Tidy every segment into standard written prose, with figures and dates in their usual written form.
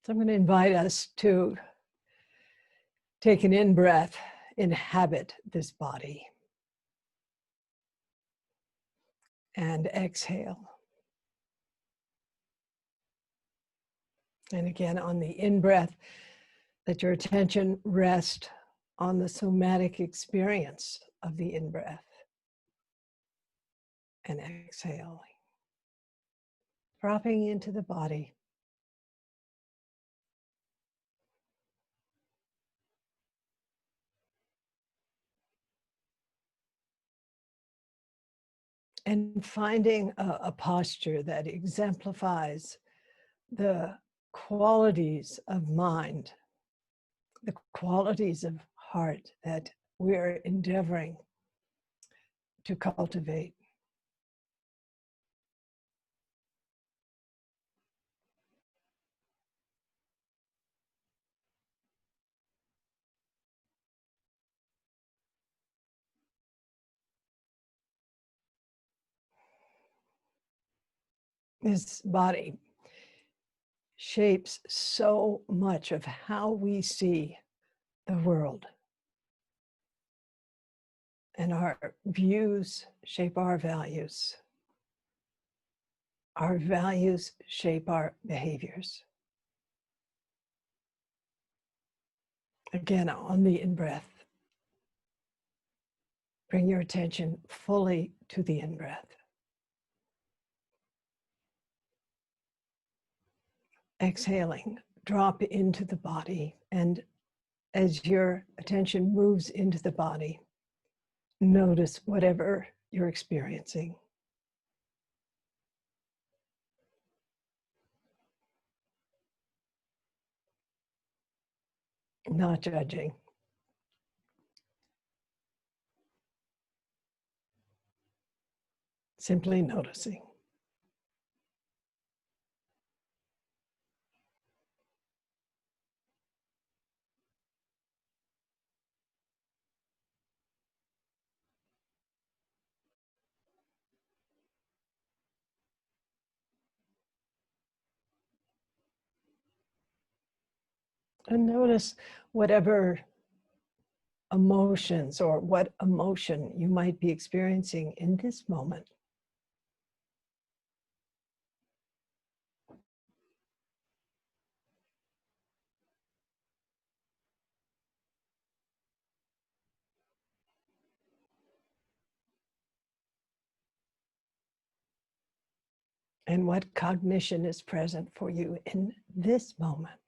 So I'm going to invite us to take an in-breath, inhabit this body, and exhale. And again, on the in-breath, let your attention rest on the somatic experience of the in-breath. And exhale, dropping into the body. And finding a posture that exemplifies the qualities of mind, the qualities of heart that we're endeavoring to cultivate. This body shapes so much of how we see the world. And our views shape our values. Our values shape our behaviors. Again, on the in-breath, bring your attention fully to the in-breath. Exhaling, drop into the body, and as your attention moves into the body, notice whatever you're experiencing. Not judging. Simply noticing. And notice whatever emotions or what emotion you might be experiencing in this moment. And what cognition is present for you in this moment.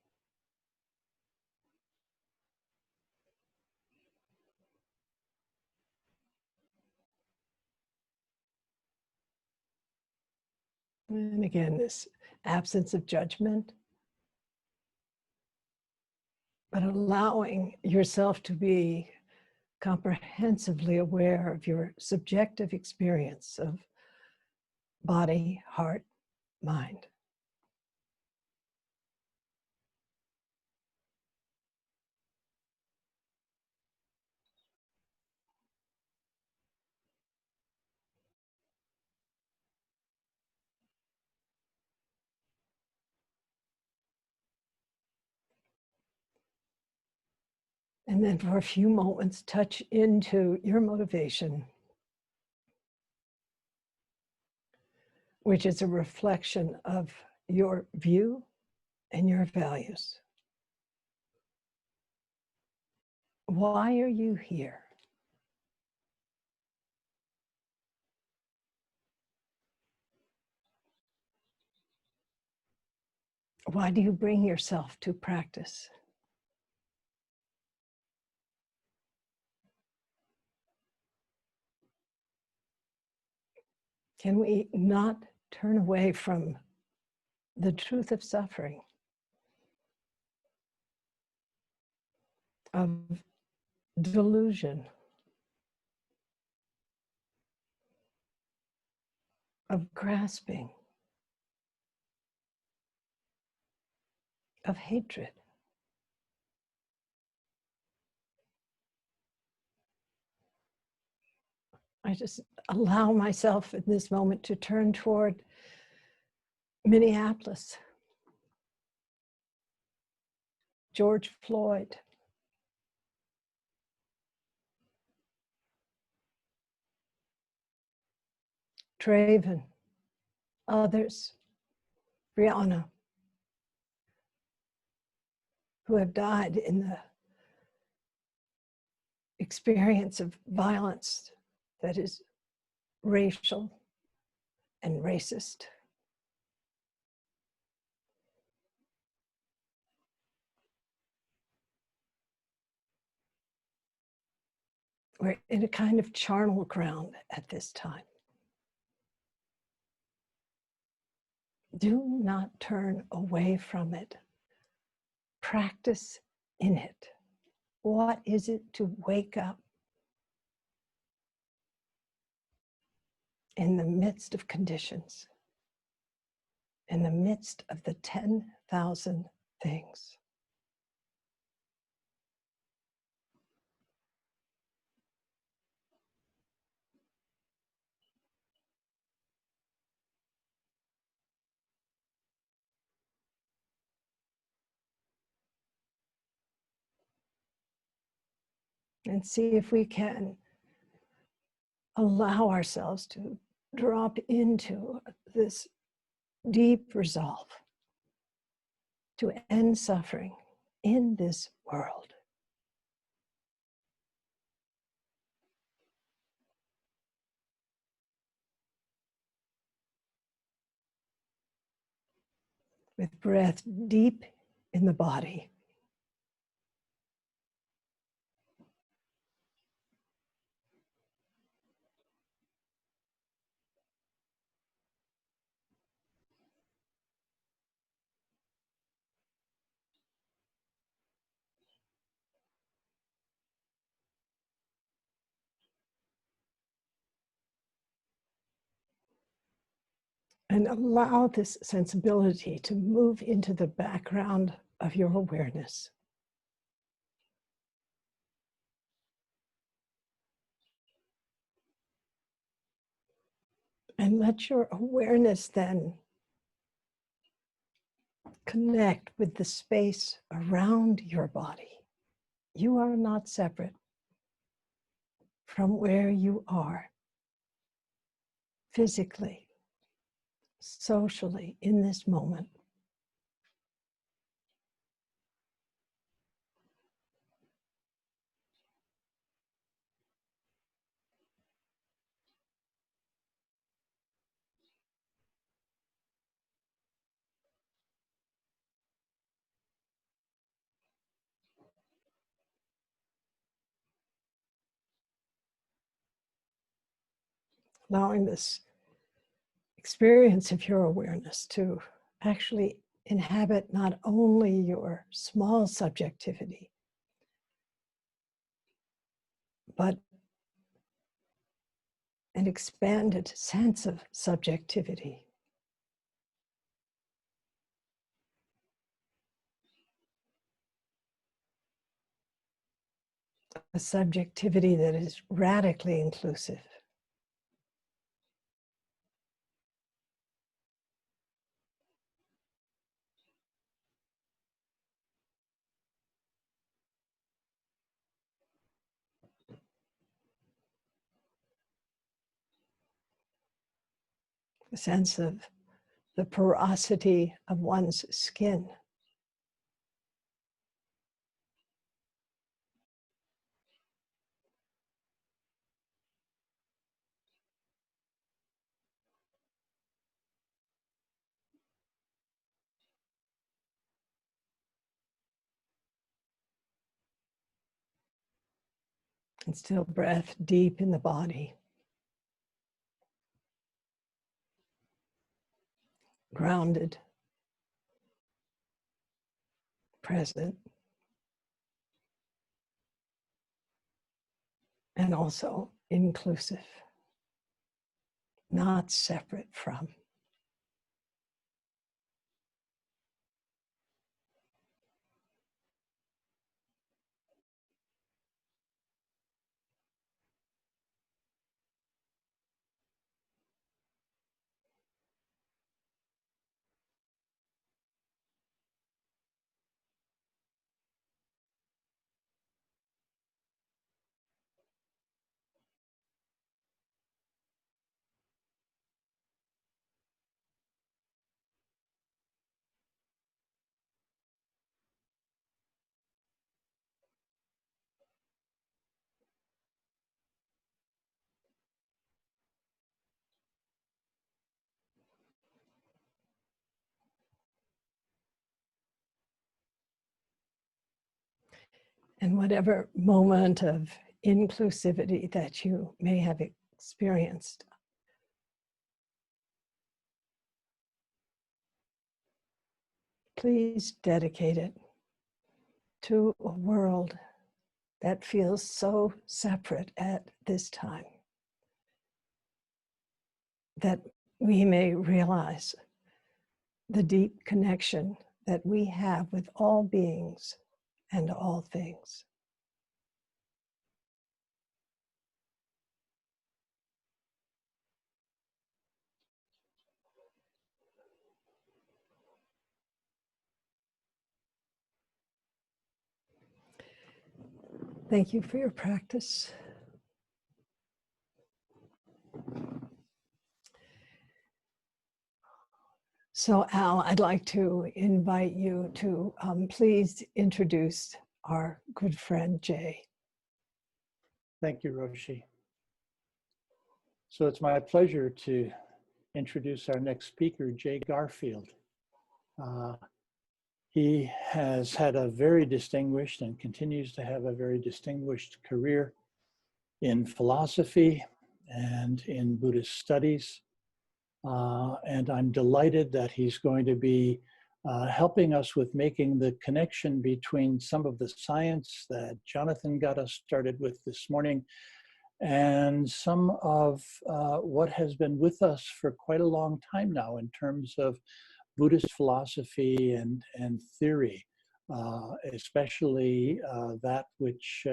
And again, this absence of judgment, but allowing yourself to be comprehensively aware of your subjective experience of body, heart, mind. And then for a few moments, touch into your motivation, which is a reflection of your view and your values. Why are you here? Why do you bring yourself to practice? Can we not turn away from the truth of suffering, of delusion, of grasping, of hatred? I just allow myself in this moment to turn toward Minneapolis, George Floyd. Draven, others, Brianna, who have died in the experience of violence that is racial and racist. We're in a kind of charnel ground at this time. Do not turn away from it. Practice in it. What is it to wake up in the midst of conditions, in the midst of the 10,000 things? And see if we can allow ourselves to drop into this deep resolve to end suffering in this world. With breath deep in the body. And allow this sensibility to move into the background of your awareness. And let your awareness then connect with the space around your body. You are not separate from where you are physically, socially, in this moment. Allowing this experience of your awareness to actually inhabit not only your small subjectivity, but an expanded sense of subjectivity. A subjectivity that is radically inclusive. A sense of the porosity of one's skin. And still breath deep in the body. Grounded, present, and also inclusive, not separate from. and whatever moment of inclusivity that you may have experienced. Please dedicate it to a world that feels so separate at this time, that we may realize the deep connection that we have with all beings and all things. Thank you for your practice. So Al, I'd like to invite you to please introduce our good friend, Jay. Thank you, Roshi. So it's my pleasure to introduce our next speaker, Jay Garfield. He has had a very distinguished and continues to have a very distinguished career in philosophy and in Buddhist studies. And I'm delighted that he's going to be helping us with making the connection between some of the science that Jonathan got us started with this morning and some of what has been with us for quite a long time now in terms of Buddhist philosophy and theory, especially that which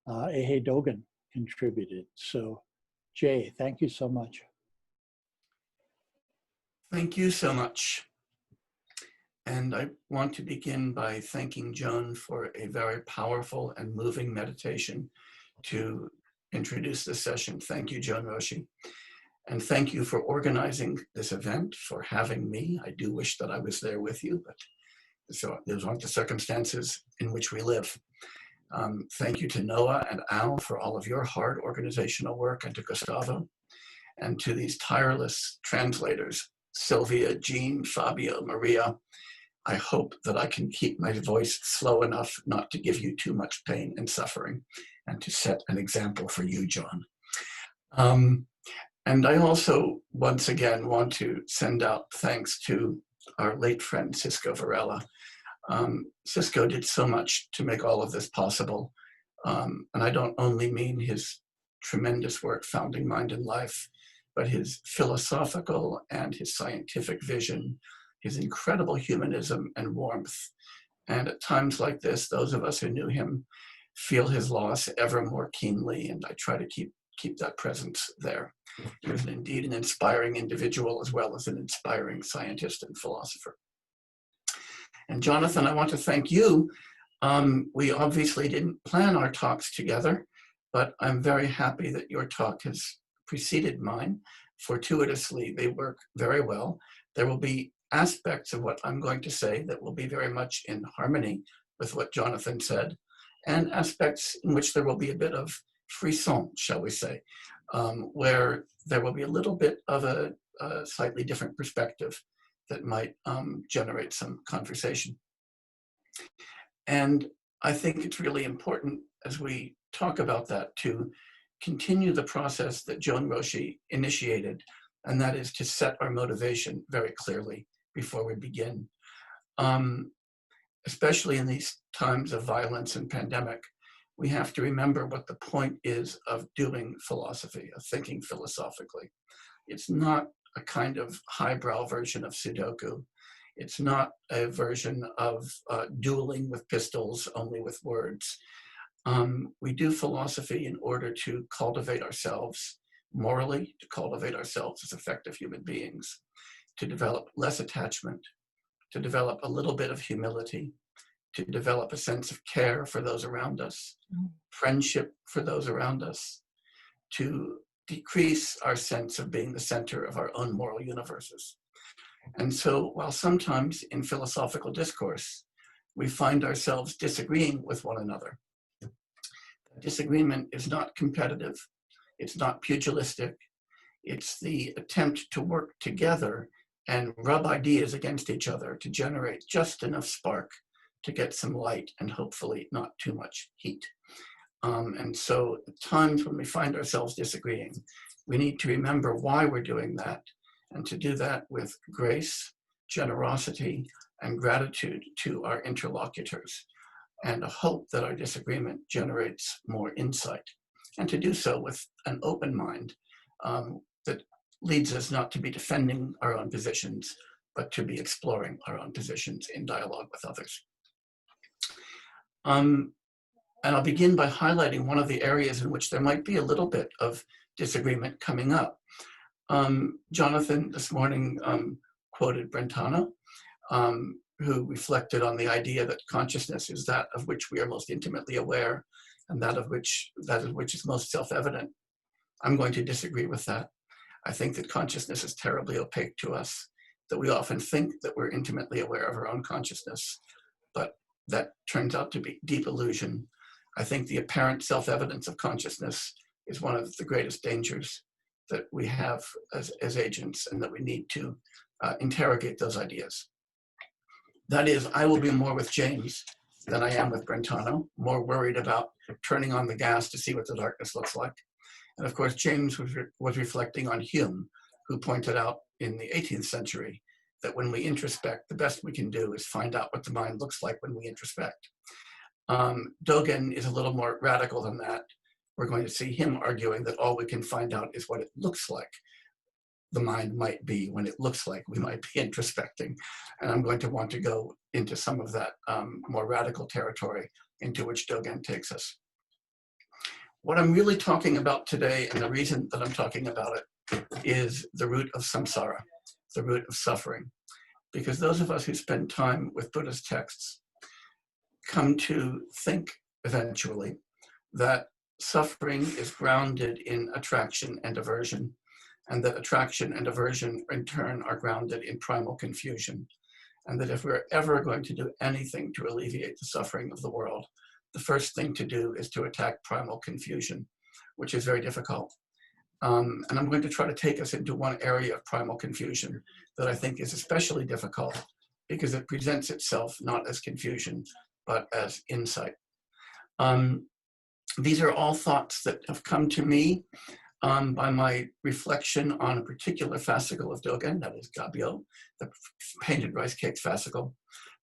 Ehe Dogen contributed. So Jay, thank you so much. Thank you so much. And I want to begin by thanking Joan for a very powerful and moving meditation to introduce this session. Thank you, Joan Roshi. And thank you for organizing this event, for having me. I do wish that I was there with you, but those aren't the circumstances in which we live. Thank you to Noah and Al for all of your hard organizational work, and to Gustavo, and to these tireless translators, Sylvia, Jean, Fabio, Maria. I hope that I can keep my voice slow enough not to give you too much pain and suffering, and to set an example for you, John. And I also, once again, want to send out thanks to our late friend, Cisco Varela. Cisco did so much to make all of this possible. And I don't only mean his tremendous work founding Mind and Life, but his philosophical and his scientific vision, his incredible humanism and warmth. And at times like this, those of us who knew him feel his loss ever more keenly, and I try to keep that presence there. He was indeed an inspiring individual as well as an inspiring scientist and philosopher. And Jonathan, I want to thank you. We obviously didn't plan our talks together, but I'm very happy that your talk has preceded mine. Fortuitously, they work very well. There will be aspects of what I'm going to say that will be very much in harmony with what Jonathan said, and aspects in which there will be a bit of frisson, shall we say, where there will be a little bit of a slightly different perspective that might generate some conversation. And I think it's really important as we talk about that to continue the process that Joan Roshi initiated, and that is to set our motivation very clearly before we begin. Especially in these times of violence and pandemic, we have to remember what the point is of doing philosophy, of thinking philosophically. It's not a kind of highbrow version of Sudoku. It's not a version of dueling with pistols, only with words. We do philosophy in order to cultivate ourselves morally, to cultivate ourselves as effective human beings, to develop less attachment, to develop a little bit of humility, to develop a sense of care for those around us, friendship for those around us, to decrease our sense of being the center of our own moral universes. And so while sometimes in philosophical discourse, we find ourselves disagreeing with one another, disagreement is not competitive, it's not pugilistic, it's the attempt to work together and rub ideas against each other to generate just enough spark to get some light and hopefully not too much heat. And so at times when we find ourselves disagreeing, we need to remember why we're doing that, and to do that with grace, generosity, and gratitude to our interlocutors, and a hope that our disagreement generates more insight, and to do so with an open mind that leads us not to be defending our own positions, but to be exploring our own positions in dialogue with others. And I'll begin by highlighting one of the areas in which there might be a little bit of disagreement coming up. Jonathan this morning quoted Brentano, who reflected on the idea that consciousness is that of which we are most intimately aware, and that of which is most self-evident. I'm going to disagree with that. I think that consciousness is terribly opaque to us, that we often think that we're intimately aware of our own consciousness, but that turns out to be deep illusion. I think the apparent self-evidence of consciousness is one of the greatest dangers that we have as agents, and that we need to interrogate those ideas. That is, I will be more with James than I am with Brentano, more worried about turning on the gas to see what the darkness looks like. And of course, James was reflecting on Hume, who pointed out in the 18th century that when we introspect, the best we can do is find out what the mind looks like when we introspect. Dogen is a little more radical than that. We're going to see him arguing that all we can find out is what it looks like the mind might be when it looks like we might be introspecting. And I'm going to want to go into some of that more radical territory into which Dogen takes us. What I'm really talking about today, and the reason that I'm talking about it, is the root of samsara, the root of suffering. Because those of us who spend time with Buddhist texts come to think eventually that suffering is grounded in attraction and aversion, and that attraction and aversion in turn are grounded in primal confusion. And that if we're ever going to do anything to alleviate the suffering of the world, the first thing to do is to attack primal confusion, which is very difficult. And I'm going to try to take us into one area of primal confusion that I think is especially difficult because it presents itself not as confusion, but as insight. These are all thoughts that have come to me by my reflection on a particular fascicle of Dogen, that is Gabyo, the painted rice cakes fascicle.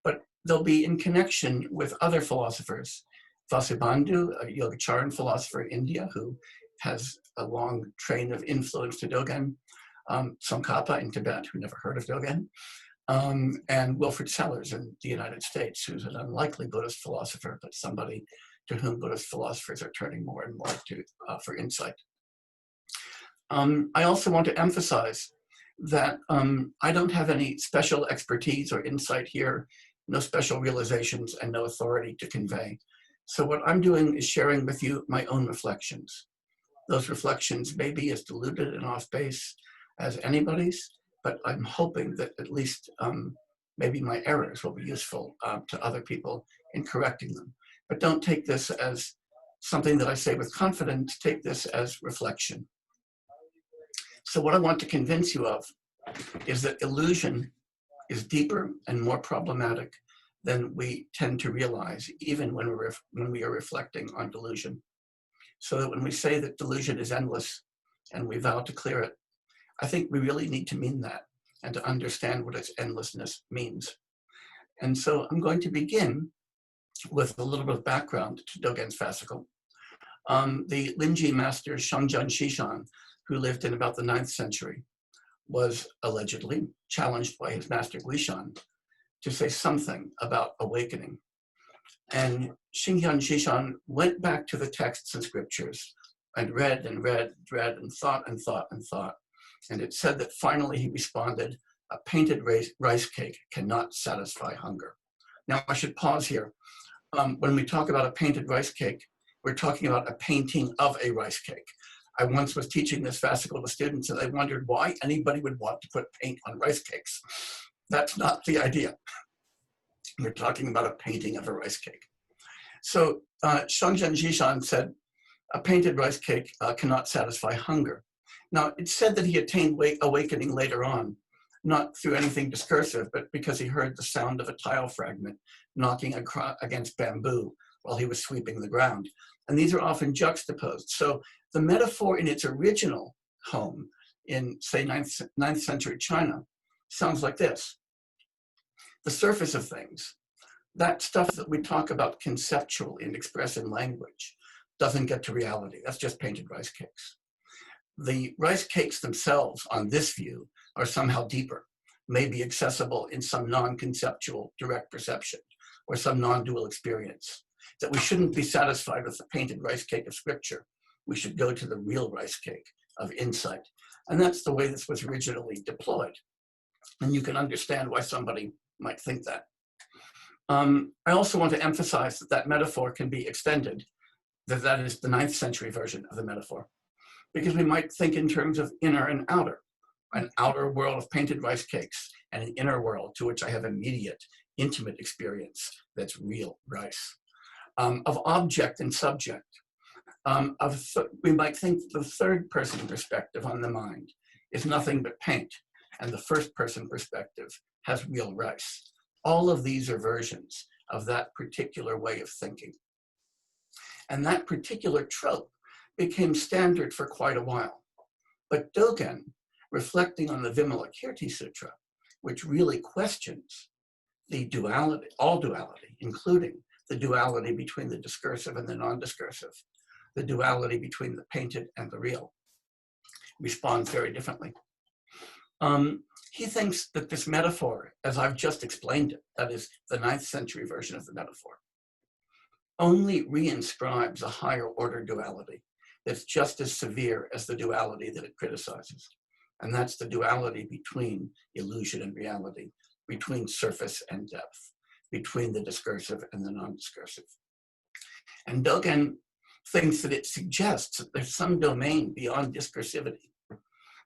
But they'll be in connection with other philosophers. Vasubandhu, a Yogacharan philosopher in India who has a long train of influence to Dogen. Tsongkhapa in Tibet, who never heard of Dogen. And Wilfrid Sellars in the United States, who's an unlikely Buddhist philosopher, but somebody to whom Buddhist philosophers are turning more and more to for insight. I also want to emphasize that I don't have any special expertise or insight here, no special realizations, and no authority to convey. So what I'm doing is sharing with you my own reflections. Those reflections may be as diluted and off base as anybody's, but I'm hoping that at least maybe my errors will be useful to other people in correcting them. But don't take this as something that I say with confidence, take this as reflection. So what I want to convince you of is that illusion is deeper and more problematic than we tend to realize, even when we are reflecting on delusion. So that when we say that delusion is endless and we vow to clear it, I think we really need to mean that and to understand what its endlessness means. And so I'm going to begin with a little bit of background to Dogen's fascicle. The Linji master Shangjan Shishan, who lived in about the 9th century, was allegedly challenged by his master Guishan to say something about awakening. And Shangjan Shishan went back to the texts and scriptures and read and read and thought and thought and thought. And it said that finally he responded, "A painted rice cake cannot satisfy hunger." Now I should pause here. When we talk about a painted rice cake, we're talking about a painting of a rice cake. I once was teaching this fascicle to students and I wondered why anybody would want to put paint on rice cakes. That's not the idea. We're talking about a painting of a rice cake. So Shangjan Shishan said, "A painted rice cake cannot satisfy hunger." Now, it's said that he attained awakening later on. not through anything discursive, but because he heard the sound of a tile fragment knocking against bamboo while he was sweeping the ground. And these are often juxtaposed. So the metaphor in its original home in, say, 9th century China sounds like this. The surface of things, that stuff that we talk about conceptually and express in language, doesn't get to reality. That's just painted rice cakes. The rice cakes themselves, on this view, are somehow deeper, may be accessible in some non-conceptual direct perception or some non-dual experience, that we shouldn't be satisfied with the painted rice cake of scripture. We should go to the real rice cake of insight. And that's the way this was originally deployed. And you can understand why somebody might think that. I also want to emphasize that that metaphor can be extended, that is the 9th century version of the metaphor, because we might think in terms of inner and outer, an outer world of painted rice cakes and an inner world to which I have immediate, intimate experience that's real rice. Of object and subject. We might think the third person perspective on the mind is nothing but paint, and the first person perspective has real rice. All of these are versions of that particular way of thinking. And that particular trope became standard for quite a while. But Dogen, reflecting on the Vimalakirti Sutra, which really questions the duality, all duality, including the duality between the discursive and the non-discursive, the duality between the painted and the real, responds very differently. He thinks that this metaphor, as I've just explained it, that is the 9th century version of the metaphor, only reinscribes a higher order duality that's just as severe as the duality that it criticizes. And that's the duality between illusion and reality, between surface and depth, between the discursive and the non-discursive. And Dogen thinks that it suggests that there's some domain beyond discursivity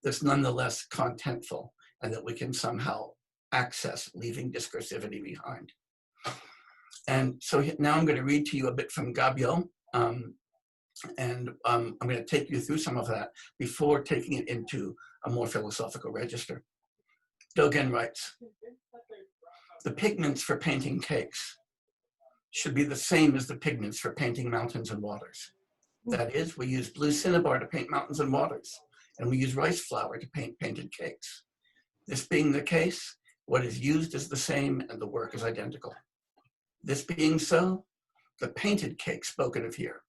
that's nonetheless contentful and that we can somehow access, leaving discursivity behind. And so now I'm going to read to you a bit from Gabyo, and I'm going to take you through some of that before taking it into a more philosophical register. Dogen writes, the pigments for painting cakes should be the same as the pigments for painting mountains and waters. That is, we use blue cinnabar to paint mountains and waters, and we use rice flour to paint painted cakes. This being the case, what is used is the same and the work is identical. This being so, the painted cake spoken of here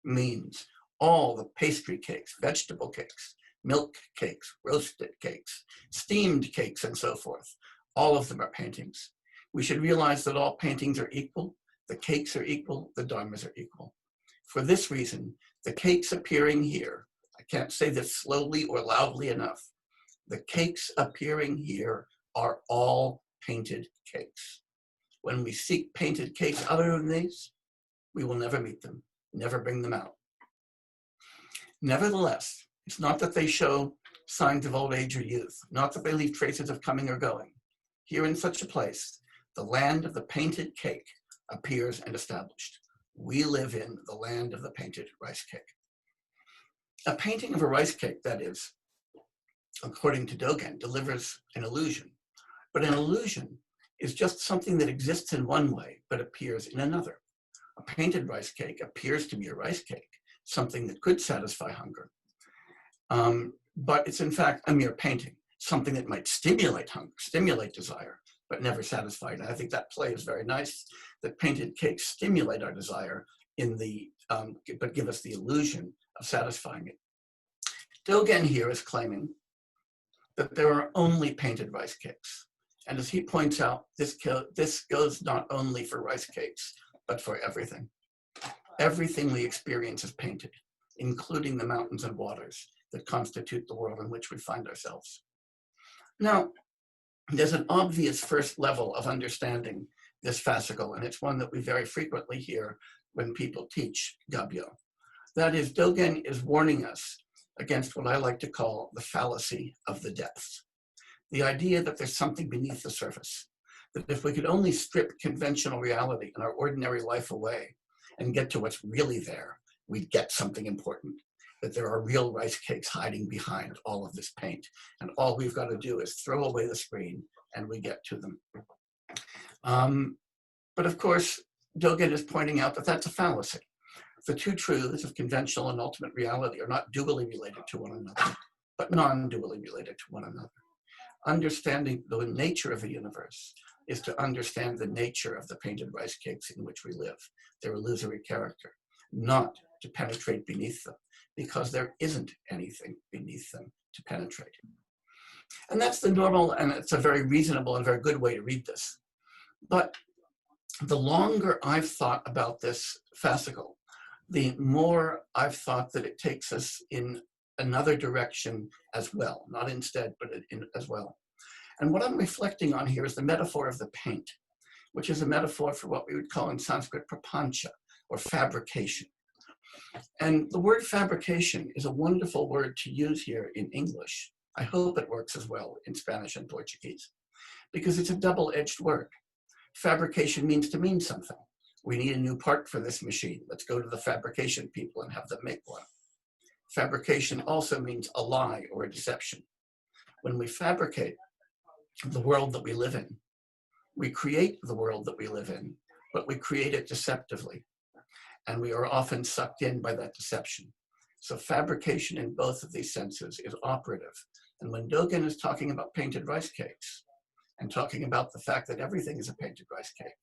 means all the pastry cakes, vegetable cakes, milk cakes, roasted cakes, steamed cakes, and so forth. All of them are paintings. We should realize that all paintings are equal, the cakes are equal, the dharmas are equal. For this reason, the cakes appearing here, I can't say this slowly or loudly enough, the cakes appearing here are all painted cakes. When we seek painted cakes other than these, we will never meet them, never bring them out. Nevertheless, it's not that they show signs of old age or youth, not that they leave traces of coming or going. Here in such a place, the land of the painted cake appears and established. We live in the land of the painted rice cake. A painting of a rice cake, that is, according to Dogen, delivers an illusion. But an illusion is just something that exists in one way, but appears in another. A painted rice cake appears to be a rice cake, something that could satisfy hunger. But it's in fact a mere painting, something that might stimulate hunger, stimulate desire, but never satisfy it. And I think that play is very nice, that painted cakes stimulate our desire but give us the illusion of satisfying it. Dogen here is claiming that there are only painted rice cakes. And as he points out, this goes not only for rice cakes, but for everything. Everything we experience is painted, including the mountains and waters that constitute the world in which we find ourselves. Now, there's an obvious first level of understanding this fascicle, and it's one that we very frequently hear when people teach Gabyo. That is, Dogen is warning us against what I like to call the fallacy of the depths. The idea that there's something beneath the surface, that if we could only strip conventional reality and our ordinary life away and get to what's really there, we'd get something important. that there are real rice cakes hiding behind all of this paint. And all we've got to do is throw away the screen and we get to them. But of course, Dogen is pointing out that that's a fallacy. The two truths of conventional and ultimate reality are not dually related to one another, but non-dually related to one another. Understanding the nature of the universe is to understand the nature of the painted rice cakes in which we live, their illusory character, not to penetrate beneath them, because there isn't anything beneath them to penetrate. And that's the normal, and it's a very reasonable and very good way to read this. But the longer I've thought about this fascicle, the more I've thought that it takes us in another direction as well, not instead, but as well. And what I'm reflecting on here is the metaphor of the paint, which is a metaphor for what we would call in Sanskrit prapancha, or fabrication. And the word fabrication is a wonderful word to use here in English. I hope it works as well in Spanish and Portuguese, because it's a double-edged word. Fabrication means to mean something. We need a new part for this machine. Let's go to the fabrication people and have them make one. Fabrication also means a lie or a deception. When we fabricate the world that we live in, we create the world that we live in, but we create it deceptively. And we are often sucked in by that deception. So fabrication in both of these senses is operative. And when Dogen is talking about painted rice cakes and talking about the fact that everything is a painted rice cake,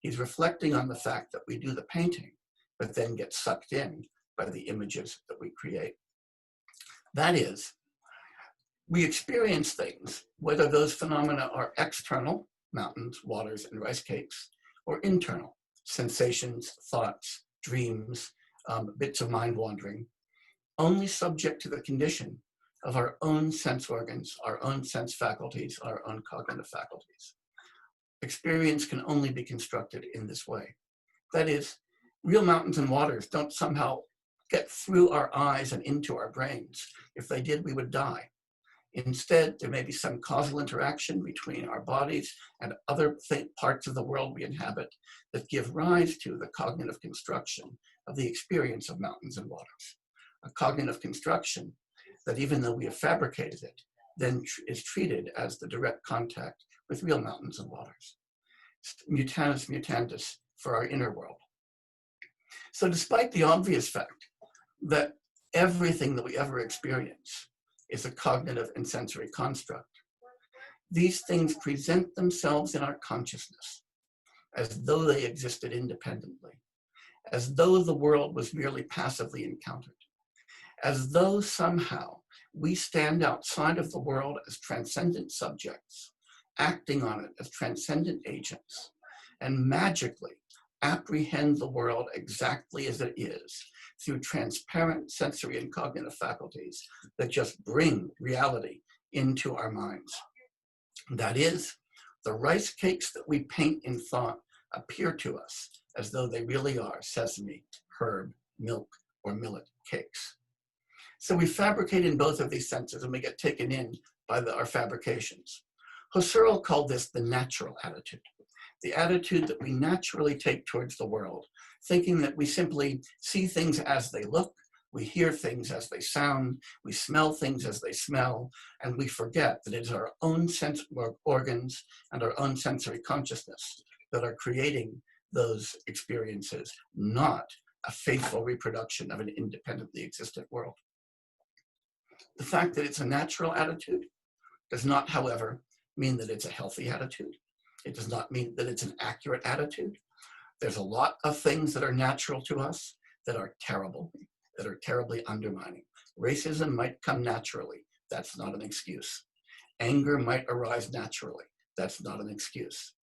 he's reflecting on the fact that we do the painting, but then get sucked in by the images that we create. That is, we experience things, whether those phenomena are external, mountains, waters, and rice cakes, or internal, sensations, thoughts, dreams, bits of mind wandering, only subject to the condition of our own sense organs, our own sense faculties, our own cognitive faculties. Experience can only be constructed in this way. That is, real mountains and waters don't somehow get through our eyes and into our brains. If they did, we would die. Instead, there may be some causal interaction between our bodies and other parts of the world we inhabit that give rise to the cognitive construction of the experience of mountains and waters. A cognitive construction that, even though we have fabricated it, then is treated as the direct contact with real mountains and waters. Mutantis mutandis for our inner world. So despite the obvious fact that everything that we ever experience is a cognitive and sensory construct, these things present themselves in our consciousness as though they existed independently, as though the world was merely passively encountered, as though somehow we stand outside of the world as transcendent subjects, acting on it as transcendent agents, and magically apprehend the world exactly as it is through transparent sensory and cognitive faculties that just bring reality into our minds. That is, the rice cakes that we paint in thought appear to us as though they really are sesame, herb, milk, or millet cakes. So we fabricate in both of these senses and we get taken in by our fabrications. Husserl called this the natural attitude, the attitude that we naturally take towards the world, thinking that we simply see things as they look, we hear things as they sound, we smell things as they smell, and we forget that it is our own sense organs and our own sensory consciousness that are creating those experiences, not a faithful reproduction of an independently existent world. The fact that it's a natural attitude does not, however, mean that it's a healthy attitude. It does not mean that it's an accurate attitude. There's a lot of things that are natural to us that are terrible, that are terribly undermining. Racism might come naturally. That's not an excuse. Anger might arise naturally. That's not an excuse.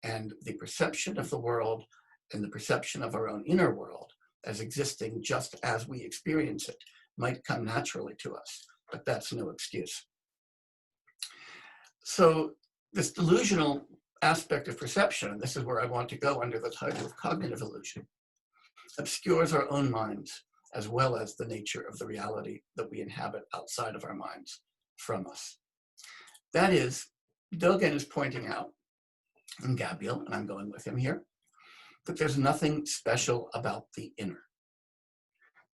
And the perception of the world and the perception of our own inner world as existing just as we experience it might come naturally to us, but that's no excuse. So this delusional aspect of perception, and this is where I want to go under the title of cognitive illusion, obscures our own minds as well as the nature of the reality that we inhabit outside of our minds from us. That is, Dogen is pointing out, and Gabriel, and I'm going with him here, that there's nothing special about the inner.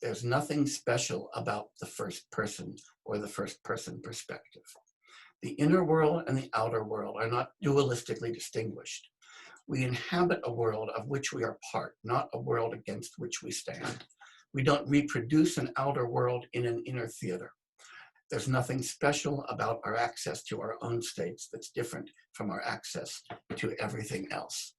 There's nothing special about the first person or the first person perspective. The inner world and the outer world are not dualistically distinguished. We inhabit a world of which we are part, not a world against which we stand. We don't reproduce an outer world in an inner theater. There's nothing special about our access to our own states that's different from our access to everything else.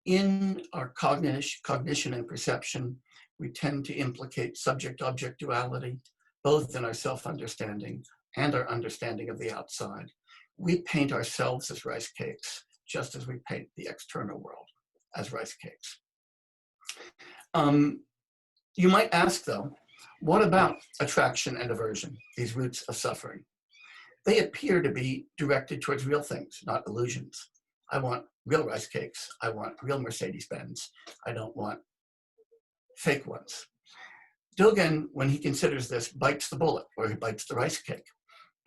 In our cognition and perception, we tend to implicate subject-object duality, both in our self-understanding and our understanding of the outside. We paint ourselves as rice cakes, just as we paint the external world as rice cakes. You might ask, though, what about attraction and aversion, these roots of suffering? They appear to be directed towards real things, not illusions. I want real rice cakes. I want real Mercedes-Benz. I don't want fake ones. Dogen, when he considers this, bites the bullet, or he bites the rice cake.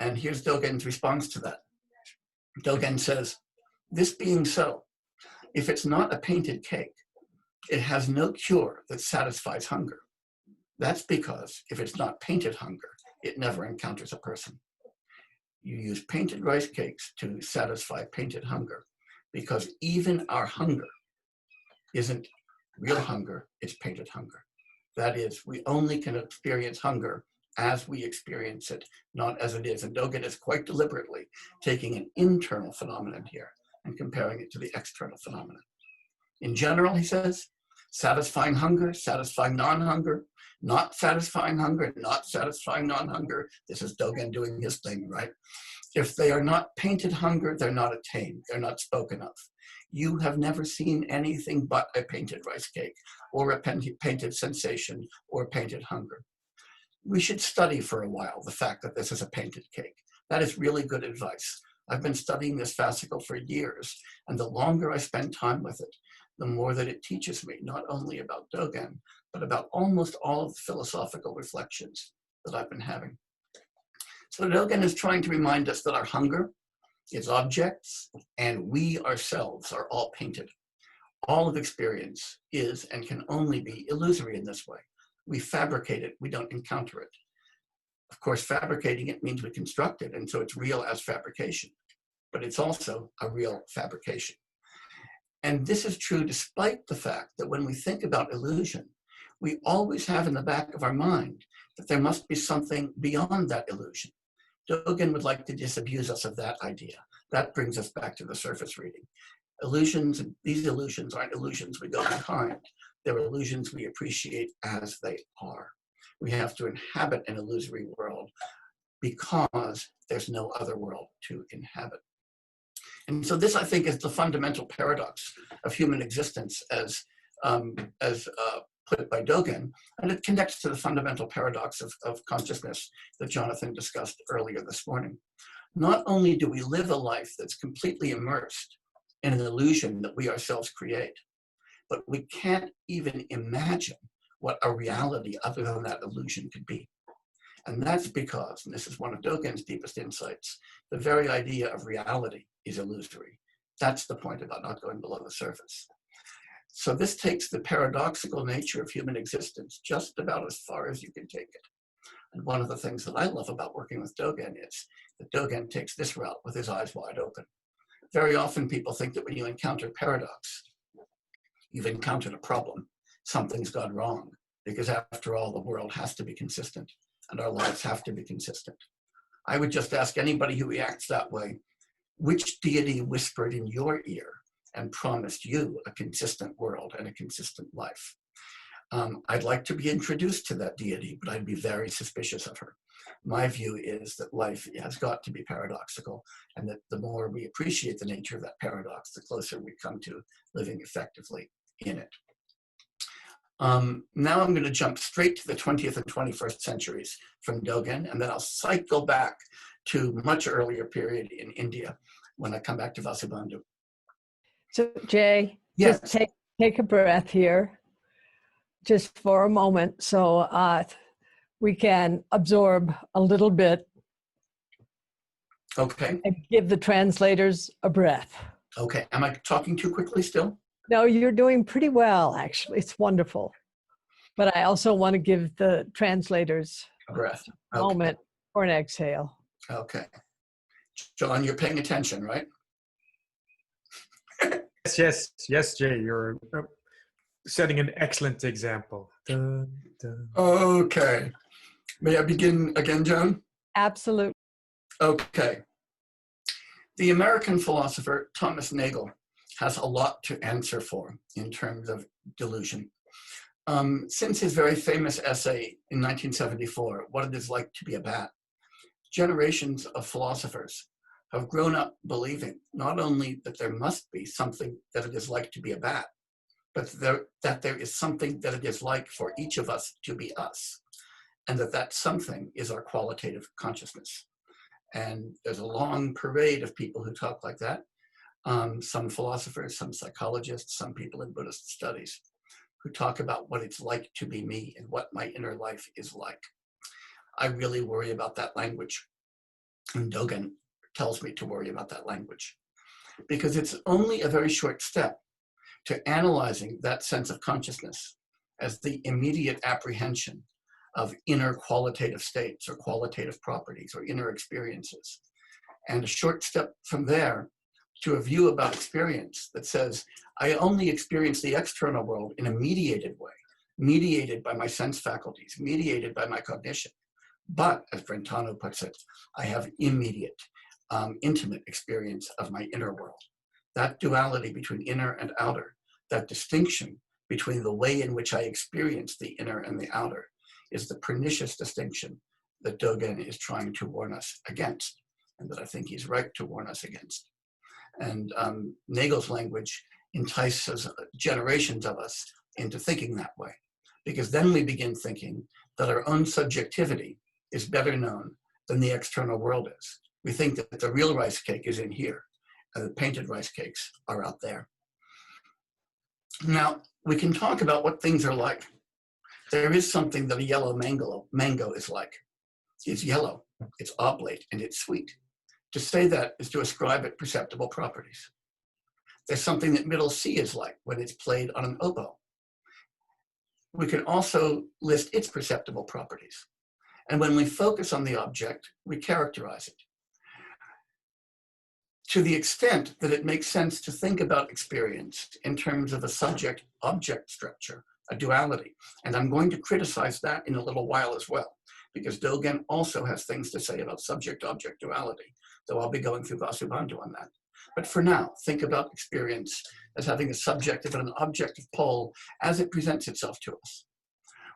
And here's Dogen's response to that. Dogen says, this being so, if it's not a painted cake, it has no cure that satisfies hunger. That's because if it's not painted hunger, it never encounters a person. You use painted rice cakes to satisfy painted hunger, because even our hunger isn't real hunger, it's painted hunger. That is, we only can experience hunger as we experience it, not as it is. And Dogen is quite deliberately taking an internal phenomenon here and comparing it to the external phenomenon. In general, he says, satisfying hunger, satisfying non-hunger, not satisfying hunger, not satisfying non-hunger. This is Dogen doing his thing, right? If they are not painted hunger, they're not attained, they're not spoken of. You have never seen anything but a painted rice cake or a painted sensation or painted hunger. We should study for a while the fact that this is a painted cake. That is really good advice. I've been studying this fascicle for years, and the longer I spend time with it, the more that it teaches me, not only about Dogen, but about almost all of the philosophical reflections that I've been having. So Dogen is trying to remind us that our hunger is objects, and we ourselves are all painted. All of experience is and can only be illusory in this way. We fabricate it, we don't encounter it. Of course, fabricating it means we construct it, and so it's real as fabrication, but it's also a real fabrication. And this is true despite the fact that when we think about illusion, we always have in the back of our mind that there must be something beyond that illusion. Dogen would like to disabuse us of that idea. That brings us back to the surface reading. Illusions, these illusions aren't illusions we go behind. They're illusions we appreciate as they are. We have to inhabit an illusory world because there's no other world to inhabit. And so this, I think, is the fundamental paradox of human existence as put by Dogen, and it connects to the fundamental paradox of consciousness that Jonathan discussed earlier this morning. Not only do we live a life that's completely immersed in an illusion that we ourselves create, but we can't even imagine what a reality other than that illusion could be. And that's because, and this is one of Dogen's deepest insights, the very idea of reality is illusory. That's the point about not going below the surface. So this takes the paradoxical nature of human existence just about as far as you can take it. And one of the things that I love about working with Dogen is that Dogen takes this route with his eyes wide open. Very often people think that when you encounter paradox, you've encountered a problem. Something's gone wrong, because after all, the world has to be consistent and our lives have to be consistent. I would just ask anybody who reacts that way, which deity whispered in your ear and promised you a consistent world and a consistent life? I'd like to be introduced to that deity, but I'd be very suspicious of her. My view is that life has got to be paradoxical, and that the more we appreciate the nature of that paradox, the closer we come to living effectively in it. Now I'm going to jump straight to the 20th and 21st centuries from Dogen, and then I'll cycle back to much earlier period in India when I come back to Vasubandhu. So Jay, Yes. just take a breath here, just for a moment, so we can absorb a little bit. Okay. And give the translators a breath. Okay. Am I talking too quickly still? No, you're doing pretty well, actually. It's wonderful. But I also want to give the translators Breath. a moment for an exhale. Okay. John, you're paying attention, right? Yes, Jay, you're setting an excellent example. Dun, dun. Okay. May I begin again, John? Absolutely. Okay. The American philosopher Thomas Nagel has a lot to answer for in terms of delusion. Since his very famous essay in 1974, What It Is Like to Be a Bat, generations of philosophers have grown up believing not only that there must be something that it is like to be a bat, but that there is something that it is like for each of us to be us, and that something is our qualitative consciousness. And there's a long parade of people who talk like that. Some philosophers, some psychologists, some people in Buddhist studies who talk about what it's like to be me and what my inner life is like. I really worry about that language. And Dogen tells me to worry about that language because it's only a very short step to analyzing that sense of consciousness as the immediate apprehension of inner qualitative states or qualitative properties or inner experiences. And a short step from there to a view about experience that says, I only experience the external world in a mediated way, mediated by my sense faculties, mediated by my cognition. But, as Brentano puts it, I have immediate, intimate experience of my inner world. That duality between inner and outer, that distinction between the way in which I experience the inner and the outer, is the pernicious distinction that Dogen is trying to warn us against, and that I think he's right to warn us against. And Nagel's language entices generations of us into thinking that way, because then we begin thinking that our own subjectivity is better known than the external world is. We think that the real rice cake is in here, and the painted rice cakes are out there. Now, we can talk about what things are like. There is something that a yellow mango is like. It's yellow, it's oblate, and it's sweet. To say that is to ascribe it perceptible properties. There's something that middle C is like when it's played on an oboe. We can also list its perceptible properties. And when we focus on the object, we characterize it. To the extent that it makes sense to think about experience in terms of a subject-object structure, a duality. And I'm going to criticize that in a little while as well, because Dogen also has things to say about subject-object duality, though I'll be going through Vasubandhu on that. But for now, think about experience as having a subjective and an objective pole as it presents itself to us.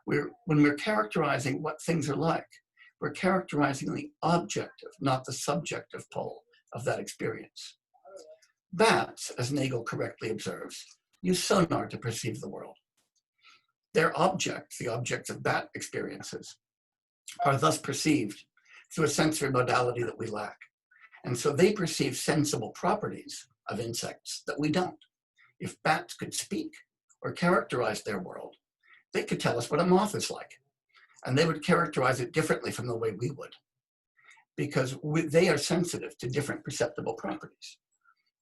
When we're characterizing what things are like, we're characterizing the objective, not the subjective pole of that experience. Bats, as Nagel correctly observes, use sonar to perceive the world. Their objects, the objects of bat experiences, are thus perceived through a sensory modality that we lack. And so they perceive sensible properties of insects that we don't. If bats could speak or characterize their world, they could tell us what a moth is like. And they would characterize it differently from the way we would, because they are sensitive to different perceptible properties.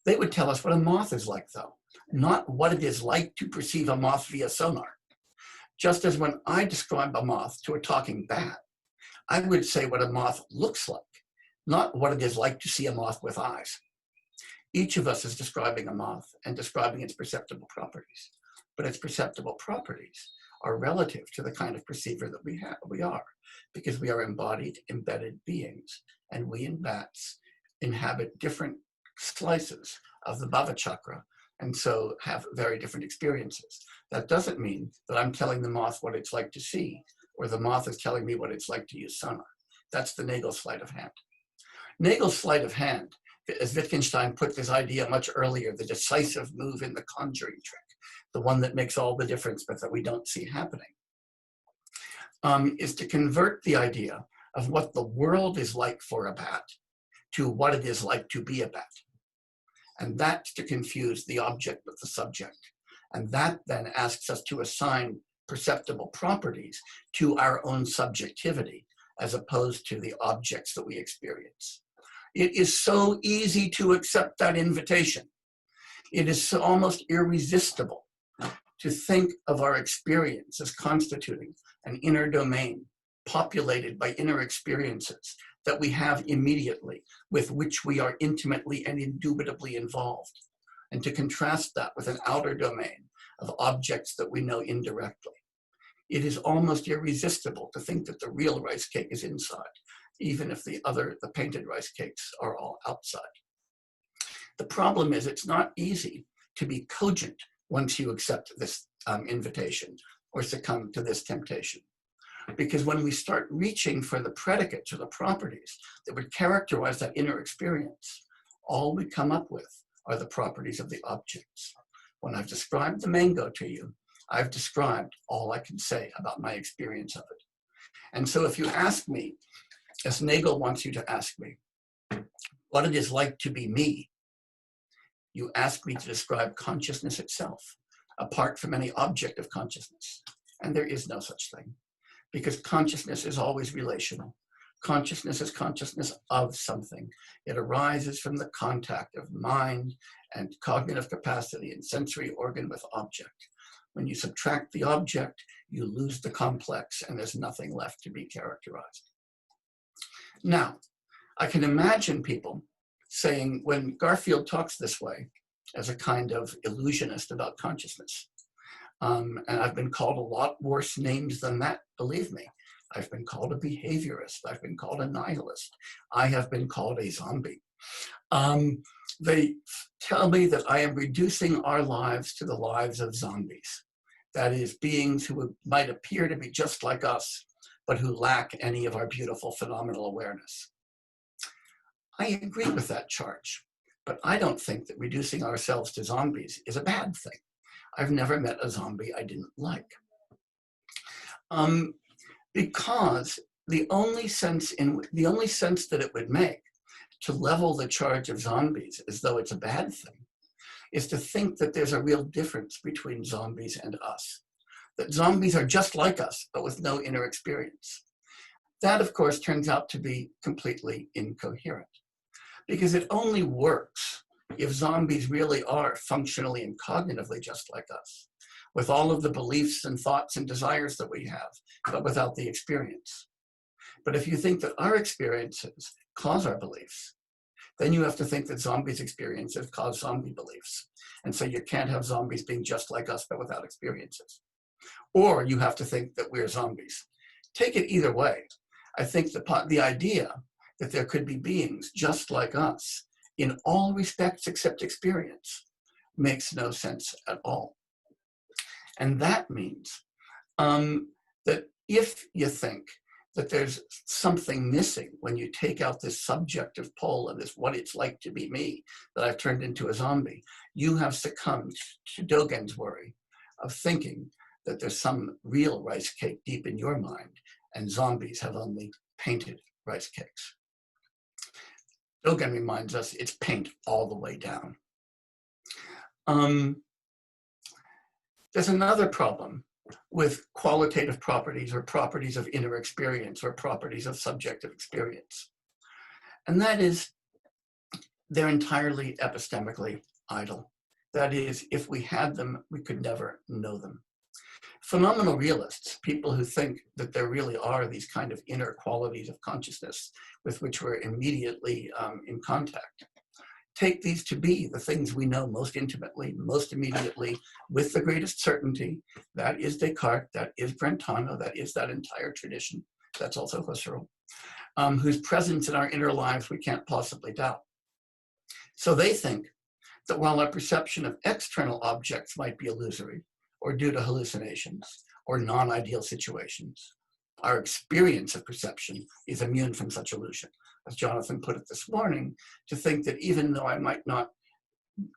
They would tell us what a moth is like, though, not what it is like to perceive a moth via sonar. Just as when I describe a moth to a talking bat, I would say what a moth looks like, not what it is like to see a moth with eyes. Each of us is describing a moth and describing its perceptible properties, but its perceptible properties are relative to the kind of perceiver that we are, because we are embodied, embedded beings, and we in bats inhabit different slices of the Bhava chakra, and so have very different experiences. That doesn't mean that I'm telling the moth what it's like to see, or the moth is telling me what it's like to use sonar. That's the Nagel sleight of hand. Nagel's sleight of hand, as Wittgenstein put this idea much earlier, the decisive move in the conjuring trick, the one that makes all the difference but that we don't see happening, is to convert the idea of what the world is like for a bat to what it is like to be a bat. And that's to confuse the object with the subject. And that then asks us to assign perceptible properties to our own subjectivity as opposed to the objects that we experience. It is so easy to accept that invitation. It is so almost irresistible to think of our experience as constituting an inner domain populated by inner experiences that we have immediately, with which we are intimately and indubitably involved, and to contrast that with an outer domain of objects that we know indirectly. It is almost irresistible to think that the real rice cake is inside, even if the painted rice cakes are all outside. The problem is it's not easy to be cogent once you accept this invitation or succumb to this temptation. Because when we start reaching for the predicates or the properties that would characterize that inner experience, all we come up with are the properties of the objects. When I've described the mango to you, I've described all I can say about my experience of it. And so if you ask me, as Nagel wants you to ask me, what it is like to be me, you ask me to describe consciousness itself, apart from any object of consciousness. And there is no such thing, because consciousness is always relational. Consciousness is consciousness of something. It arises from the contact of mind and cognitive capacity and sensory organ with object. When you subtract the object, you lose the complex, and there's nothing left to be characterized. Now, I can imagine people saying, when Garfield talks this way, as a kind of illusionist about consciousness, and I've been called a lot worse names than that, believe me. I've been called a behaviorist. I've been called a nihilist. I have been called a zombie. They tell me that I am reducing our lives to the lives of zombies. That is, beings who might appear to be just like us, but who lack any of our beautiful phenomenal awareness. I agree with that charge, but I don't think that reducing ourselves to zombies is a bad thing. I've never met a zombie I didn't like. Because the only sense that it would make to level the charge of zombies as though it's a bad thing is to think that there's a real difference between zombies and us. That zombies are just like us, but with no inner experience. That, of course, turns out to be completely incoherent, because it only works if zombies really are functionally and cognitively just like us, with all of the beliefs and thoughts and desires that we have, but without the experience. But if you think that our experiences cause our beliefs, then you have to think that zombies' experiences cause zombie beliefs. And so you can't have zombies being just like us, but without experiences. Or you have to think that we're zombies. Take it either way. I think the idea that there could be beings just like us in all respects except experience makes no sense at all. And that means that if you think that there's something missing when you take out this subjective pole and this what it's like to be me, that I've turned into a zombie, you have succumbed to Dogen's worry of thinking that there's some real rice cake deep in your mind and zombies have only painted rice cakes. Dogen reminds us it's paint all the way down. There's another problem with qualitative properties or properties of inner experience or properties of subjective experience. And that is, they're entirely epistemically idle. That is, if we had them, we could never know them. Phenomenal realists, people who think that there really are these kind of inner qualities of consciousness with which we're immediately in contact, take these to be the things we know most intimately, most immediately, with the greatest certainty. That is Descartes, that is Brentano, that is that entire tradition. That's also Husserl, whose presence in our inner lives we can't possibly doubt. So they think that while our perception of external objects might be illusory, or due to hallucinations, or non-ideal situations, our experience of perception is immune from such illusion. As Jonathan put it this morning, to think that even though I might not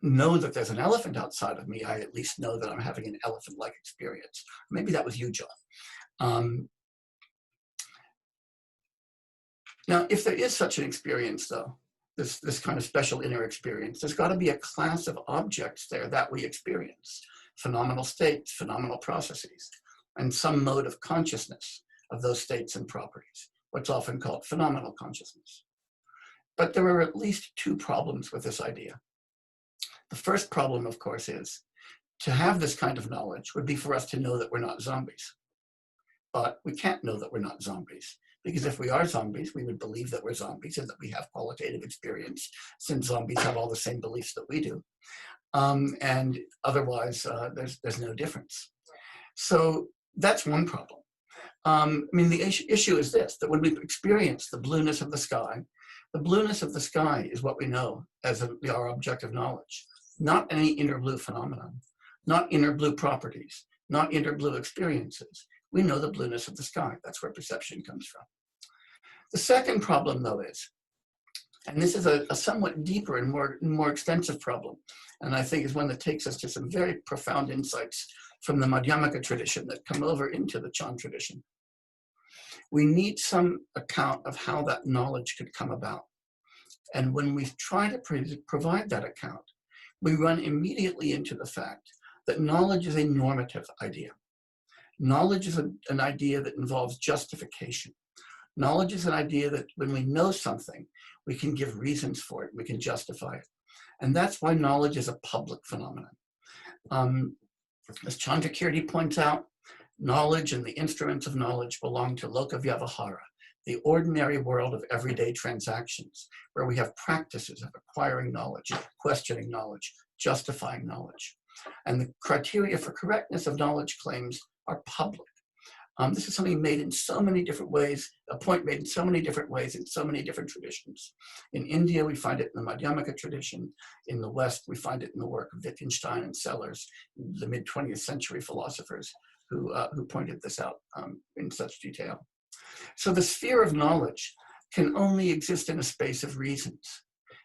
know that there's an elephant outside of me, I at least know that I'm having an elephant-like experience. Maybe that was you, John. Now, if there is such an experience, though, this kind of special inner experience, there's got to be a class of objects there that we experience. Phenomenal states, phenomenal processes, and some mode of consciousness of those states and properties, what's often called phenomenal consciousness. But there are at least two problems with this idea. The first problem, of course, is to have this kind of knowledge would be for us to know that we're not zombies. But we can't know that we're not zombies, because if we are zombies, we would believe that we're zombies and that we have qualitative experience, since zombies have all the same beliefs that we do. And otherwise, there's no difference. So that's one problem. I mean, the issue is this, that when we experience the blueness of the sky is what we know as our objective knowledge, not any inner blue phenomenon, not inner blue properties, not inner blue experiences. We know the blueness of the sky. That's where perception comes from. The second problem, though, is, and this is a somewhat deeper and more extensive problem, and I think is one that takes us to some very profound insights from the Madhyamaka tradition that come over into the Chan tradition. We need some account of how that knowledge could come about. And when we try to provide that account, we run immediately into the fact that knowledge is a normative idea. Knowledge is an idea that involves justification. Knowledge is an idea that when we know something, we can give reasons for it, we can justify it. And that's why knowledge is a public phenomenon. As Chandrakirti points out, knowledge and the instruments of knowledge belong to loka vyavahara, the ordinary world of everyday transactions, where we have practices of acquiring knowledge, questioning knowledge, justifying knowledge. And the criteria for correctness of knowledge claims are public. This is something made in so many different ways, a point made in so many different ways in so many different traditions. In India, we find it in the Madhyamaka tradition. In the West, we find it in the work of Wittgenstein and Sellers, the mid-20th century philosophers who pointed this out in such detail. So the sphere of knowledge can only exist in a space of reasons.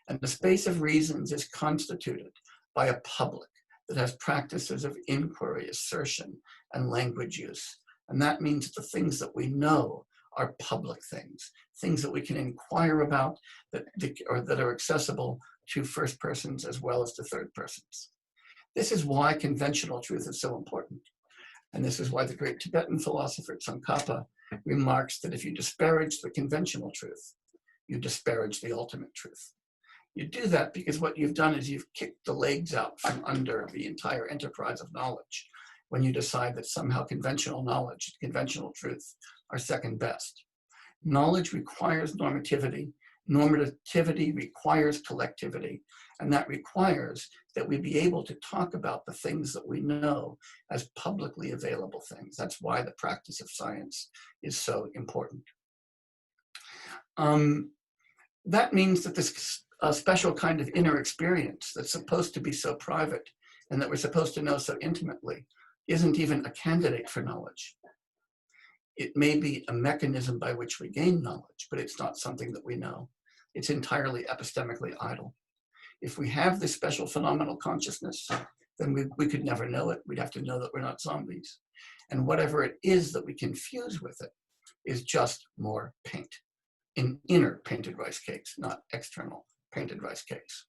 And the space of reasons is constituted by a public that has practices of inquiry, assertion, and language use. And that means that the things that we know are public things, things that we can inquire about that are accessible to first persons as well as to third persons. This is why conventional truth is so important. And this is why the great Tibetan philosopher Tsongkhapa remarks that if you disparage the conventional truth, you disparage the ultimate truth. You do that because what you've done is you've kicked the legs out from under the entire enterprise of knowledge when you decide that somehow conventional knowledge, conventional truth are second best. Knowledge requires normativity. Normativity requires collectivity. And that requires that we be able to talk about the things that we know as publicly available things. That's why the practice of science is so important. That means that this special kind of inner experience that's supposed to be so private and that we're supposed to know so intimately isn't even a candidate for knowledge. It may be a mechanism by which we gain knowledge, but it's not something that we know. It's entirely epistemically idle. If we have this special phenomenal consciousness, then we could never know it. We'd have to know that we're not zombies. And whatever it is that we confuse with it is just more paint. An inner painted rice cakes, not external painted rice cakes.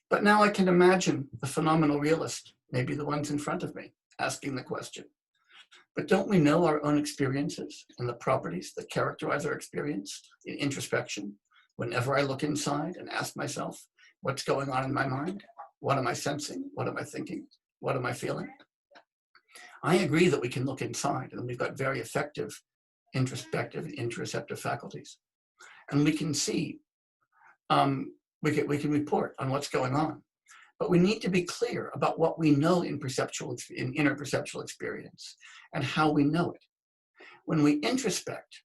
But now I can imagine the phenomenal realist, maybe the ones in front of me, asking the question, but don't we know our own experiences and the properties that characterize our experience in introspection? Whenever I look inside and ask myself, what's going on in my mind? What am I sensing? What am I thinking? What am I feeling? I agree that we can look inside and we've got very effective introspective and interoceptive faculties. And we can see, we can report on what's going on. But we need to be clear about what we know in inner perceptual experience and how we know it. When we introspect,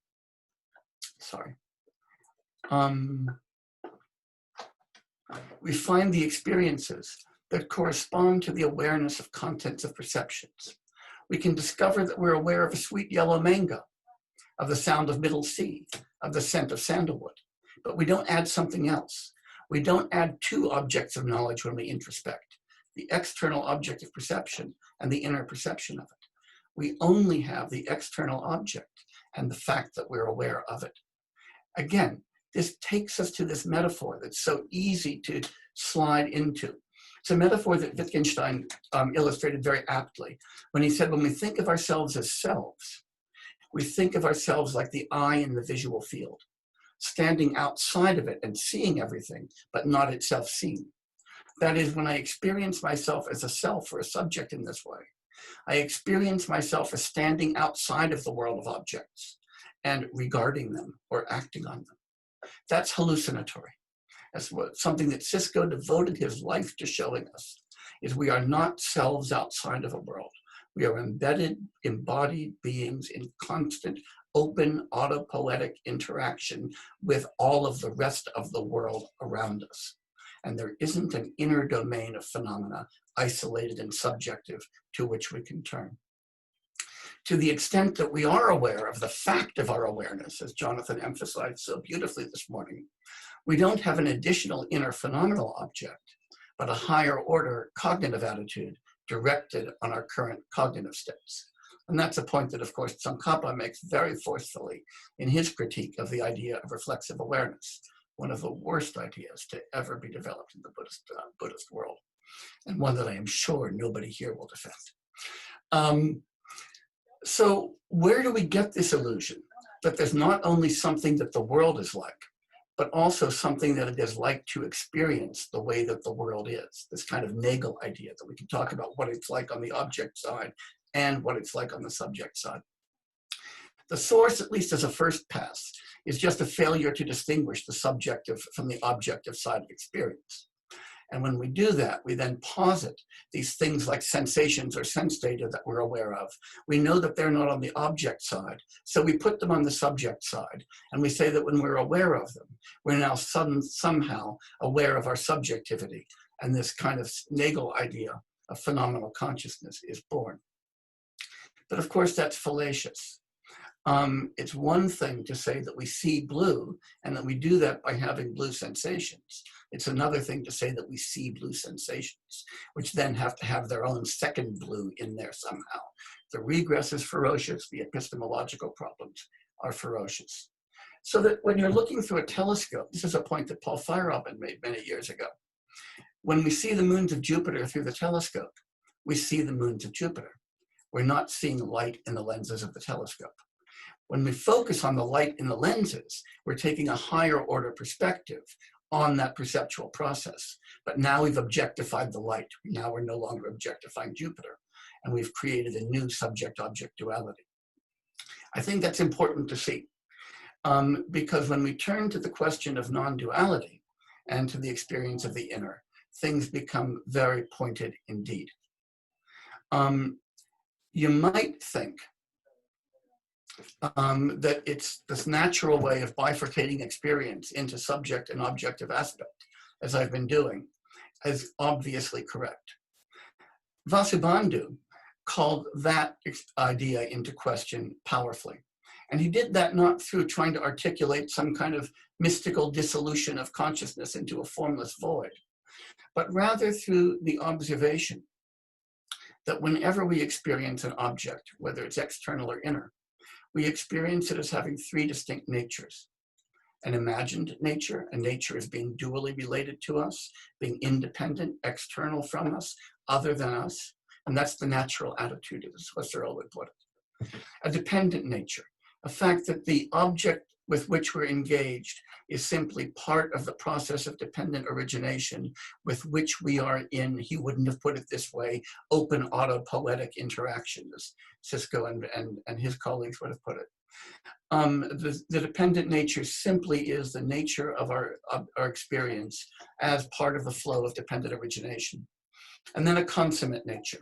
we find the experiences that correspond to the awareness of contents of perceptions. We can discover that we're aware of a sweet yellow mango, of the sound of middle sea, of the scent of sandalwood, but we don't add something else. We don't add two objects of knowledge when we introspect, the external object of perception and the inner perception of it. We only have the external object and the fact that we're aware of it. Again, this takes us to this metaphor that's so easy to slide into. It's a metaphor that Wittgenstein illustrated very aptly when he said, when we think of ourselves as selves, we think of ourselves like the eye in the visual field, standing outside of it and seeing everything, but not itself seen. That is, when I experience myself as a self or a subject in this way, I experience myself as standing outside of the world of objects and regarding them or acting on them. That's hallucinatory. That's something that Cisco devoted his life to showing us, is we are not selves outside of a world. We are embedded, embodied beings in constant, open, autopoietic interaction with all of the rest of the world around us. And there isn't an inner domain of phenomena, isolated and subjective, to which we can turn. To the extent that we are aware of the fact of our awareness, as Jonathan emphasized so beautifully this morning, we don't have an additional inner phenomenal object, but a higher order cognitive attitude directed on our current cognitive states. And that's a point that, of course, Tsongkhapa makes very forcefully in his critique of the idea of reflexive awareness, one of the worst ideas to ever be developed in the Buddhist world, and one that I am sure nobody here will defend. So where do we get this illusion that there's not only something that the world is like, but also something that it is like to experience the way that the world is? This kind of Nagel idea that we can talk about what it's like on the object side and what it's like on the subject side. The source, at least as a first pass, is just a failure to distinguish the subjective from the objective side of experience. And when we do that, we then posit these things like sensations or sense data that we're aware of. We know that they're not on the object side, so we put them on the subject side. And we say that when we're aware of them, we're now somehow aware of our subjectivity. And this kind of Nagel idea of phenomenal consciousness is born. But of course, that's fallacious. It's one thing to say that we see blue and that we do that by having blue sensations. It's another thing to say that we see blue sensations, which then have to have their own second blue in there somehow. The regress is ferocious, the epistemological problems are ferocious. So that when you're looking through a telescope, this is a point that Paul Feyerabend made many years ago. When we see the moons of Jupiter through the telescope, we see the moons of Jupiter. We're not seeing light in the lenses of the telescope. When we focus on the light in the lenses, we're taking a higher order perspective on that perceptual process. But now we've objectified the light. Now we're no longer objectifying Jupiter, and we've created a new subject-object duality. I think that's important to see, because when we turn to the question of non-duality and to the experience of the inner, things become very pointed indeed. You might think that it's this natural way of bifurcating experience into subject and objective aspect, as I've been doing, is obviously correct. Vasubandhu called that idea into question powerfully. And he did that not through trying to articulate some kind of mystical dissolution of consciousness into a formless void, but rather through the observation that whenever we experience an object, whether it's external or inner, we experience it as having three distinct natures. An imagined nature, a nature as being dually related to us, being independent, external from us, other than us, and that's the natural attitude, as Husserl would put it. A dependent nature, a fact that the object with which we're engaged is simply part of the process of dependent origination with which we are in, he wouldn't have put it this way, open autopoietic interaction, as Cisco and his colleagues would have put it. The dependent nature simply is the nature of our experience as part of the flow of dependent origination. And then a consummate nature.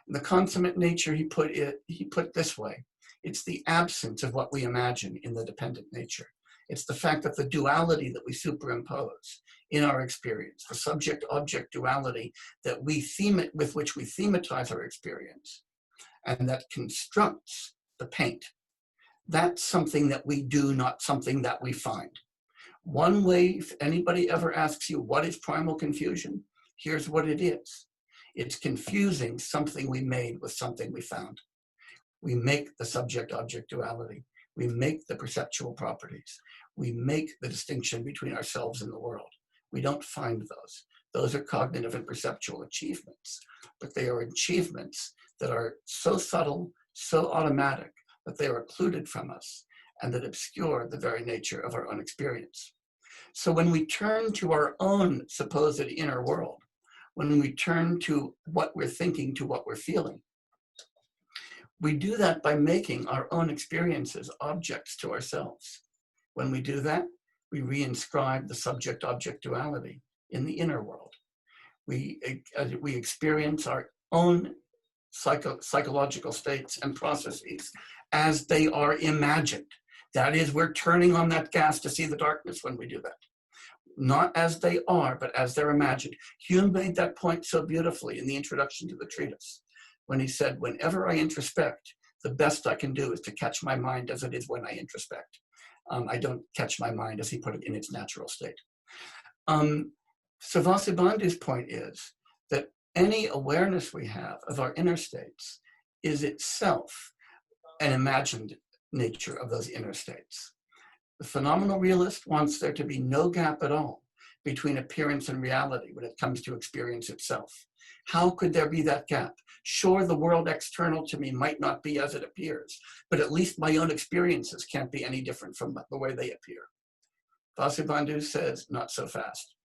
And the consummate nature, he put this way. It's the absence of what we imagine in the dependent nature. It's the fact that the duality that we superimpose in our experience, the subject-object duality that with which we thematize our experience, and that constructs the paint, that's something that we do, not something that we find. One way, if anybody ever asks you, what is primal confusion? Here's what it is. It's confusing something we made with something we found. We make the subject-object duality. We make the perceptual properties. We make the distinction between ourselves and the world. We don't find those. Those are cognitive and perceptual achievements, but they are achievements that are so subtle, so automatic, that they are occluded from us and that obscure the very nature of our own experience. So when we turn to our own supposed inner world, when we turn to what we're thinking to what we're feeling. We do that by making our own experiences objects to ourselves. When we do that, we reinscribe the subject-object duality in the inner world. We experience our own psychological states and processes as they are imagined. That is, we're turning on that gas to see the darkness when we do that. Not as they are, but as they're imagined. Hume made that point so beautifully in the introduction to the treatise, when he said, whenever I introspect, the best I can do is to catch my mind as it is when I introspect. I don't catch my mind, as he put it, in its natural state. So Vasubandhu's point is that any awareness we have of our inner states is itself an imagined nature of those inner states. The phenomenal realist wants there to be no gap at all between appearance and reality when it comes to experience itself. How could there be that gap? Sure, the world external to me might not be as it appears, but at least my own experiences can't be any different from the way they appear. Vasubandhu says, not so fast.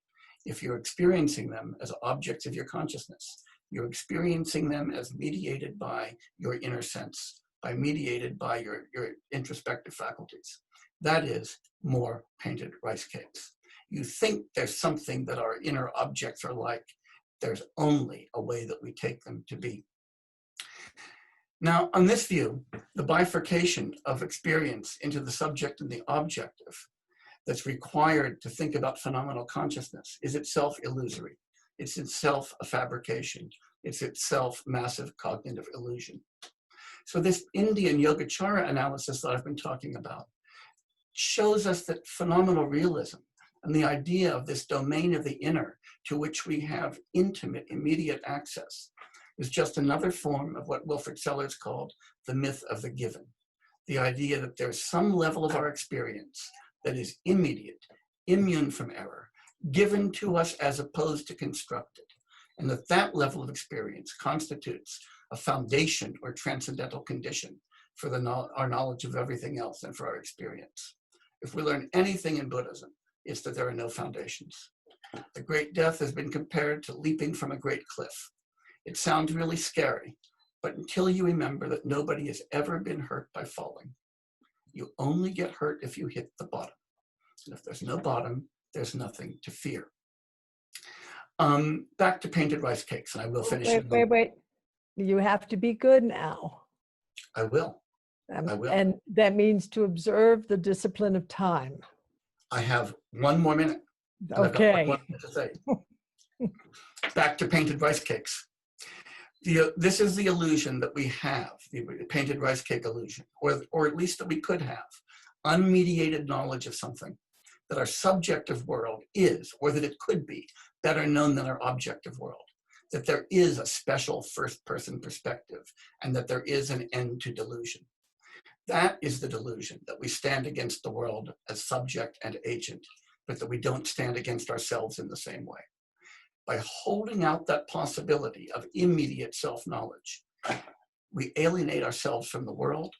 If you're experiencing them as objects of your consciousness, you're experiencing them as mediated by your inner sense, mediated by your introspective faculties. That is more painted rice cakes. You think there's something that our inner objects are like. There's only a way that we take them to be. Now, on this view, the bifurcation of experience into the subject and the objective that's required to think about phenomenal consciousness is itself illusory. It's itself a fabrication. It's itself massive cognitive illusion. So this Indian Yogacara analysis that I've been talking about shows us that phenomenal realism and the idea of this domain of the inner to which we have intimate, immediate access is just another form of what Wilfrid Sellers called the myth of the given. The idea that there's some level of our experience that is immediate, immune from error, given to us as opposed to constructed, and that that level of experience constitutes a foundation or transcendental condition for our knowledge of everything else and for our experience. If we learn anything in Buddhism, it's that there are no foundations. The Great Death has been compared to leaping from a great cliff. It sounds really scary, but until you remember that nobody has ever been hurt by falling, you only get hurt if you hit the bottom. And if there's no bottom, there's nothing to fear. Back to painted rice cakes, and I will finish. Wait. You have to be good now. I will. I will. And that means to observe the discipline of time. I have one more minute. Okay. I've got one more minute to say. Back to painted rice cakes. This is the illusion that we have, the painted rice cake illusion, or at least that we could have, unmediated knowledge of something, that our subjective world is, or that it could be, better known than our objective world, that there is a special first-person perspective, and that there is an end to delusion. That is the delusion, that we stand against the world as subject and agent, but that we don't stand against ourselves in the same way. By holding out that possibility of immediate self-knowledge, we alienate ourselves from the world,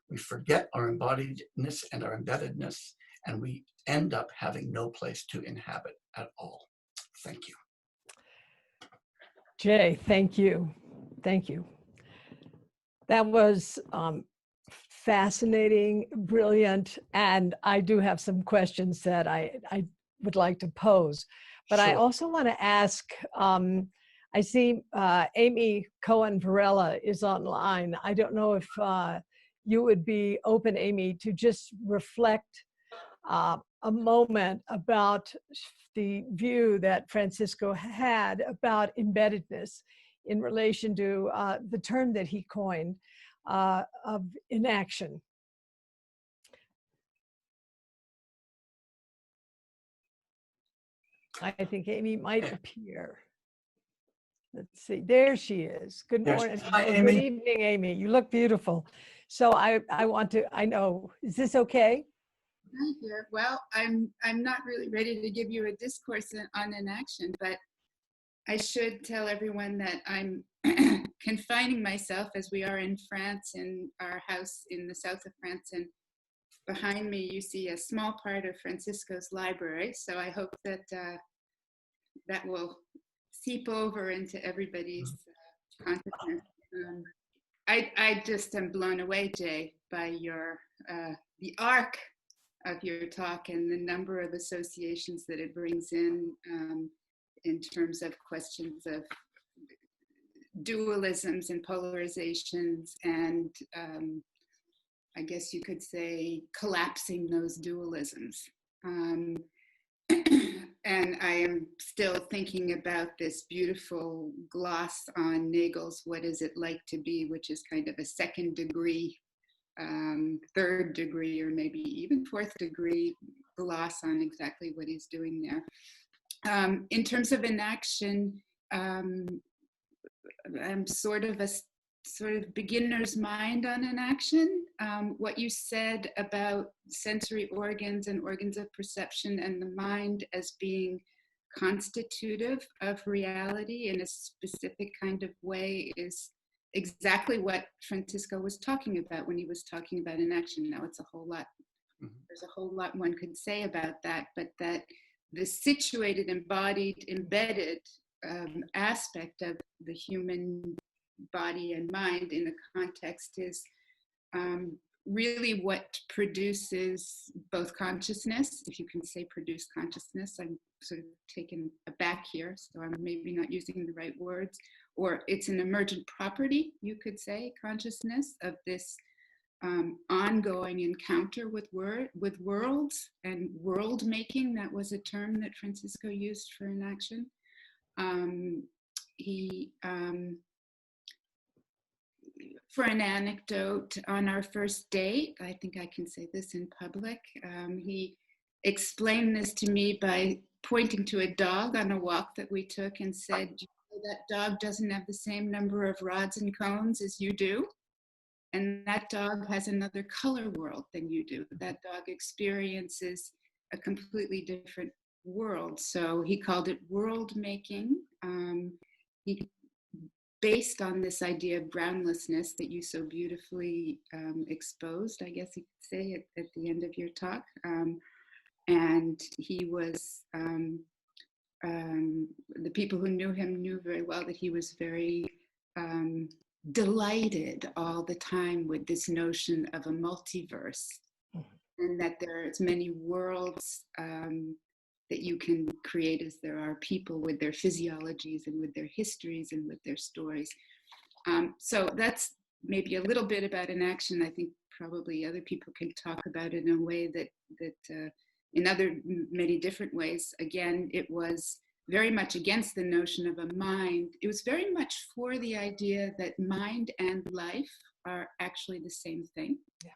we forget our embodiedness and our embeddedness, and we end up having no place to inhabit at all. Thank you. Jay, thank you. Thank you. That was fascinating, brilliant, and I do have some questions that I would like to pose. But sure. I also want to ask, I see Amy Cohen Varela is online. I don't know if you would be open, Amy, to just reflect a moment about the view that Francisco had about embeddedness in relation to the term that he coined of inaction. I think Amy might appear. Let's see, there she is. Good morning. Hi, Amy. Good evening, Amy. You look beautiful. So I know, is this okay? Hi here. Well, I'm not really ready to give you a discourse on inaction, but I should tell everyone that I'm confining myself, as we are in France, in our house in the south of France, and behind me you see a small part of Francisco's library. So I hope that that will seep over into everybody's consciousness. I just am blown away, Jay, by your the arc of your talk and the number of associations that it brings in terms of questions of dualisms and polarizations, and I guess you could say collapsing those dualisms. And I am still thinking about this beautiful gloss on Nagel's What Is It Like to Be, which is kind of a second degree, third degree, or maybe even fourth degree gloss on exactly what he's doing there. In terms of inaction, I'm sort of beginner's mind on inaction. What you said about sensory organs and organs of perception and the mind as being constitutive of reality in a specific kind of way is exactly what Francisco was talking about when he was talking about inaction. Now it's a whole lot, there's a whole lot one could say about that, but that the situated, embodied, embedded aspect of the human body and mind in a context is really what produces both consciousness, if you can say produce consciousness. I'm sort of taken aback here, so I'm maybe not using the right words, or it's an emergent property, you could say, consciousness of this ongoing encounter with worlds and world making. That was a term that Francisco used for inaction. For an anecdote, on our first date, I think I can say this in public, he explained this to me by pointing to a dog on a walk that we took and said, that dog doesn't have the same number of rods and cones as you do. And that dog has another color world than you do. That dog experiences a completely different world. So he called it world making. He based on this idea of groundlessness that you so beautifully exposed, I guess you could say, at the end of your talk. And he was, the people who knew him knew very well that he was very delighted all the time with this notion of a multiverse, and that there's many worlds that you can create as there are people with their physiologies and with their histories and with their stories. So that's maybe a little bit about inaction. I think probably other people can talk about it in a way that in other many different ways. Again, it was very much against the notion of a mind. It was very much for the idea that mind and life are actually the same thing. Yeah.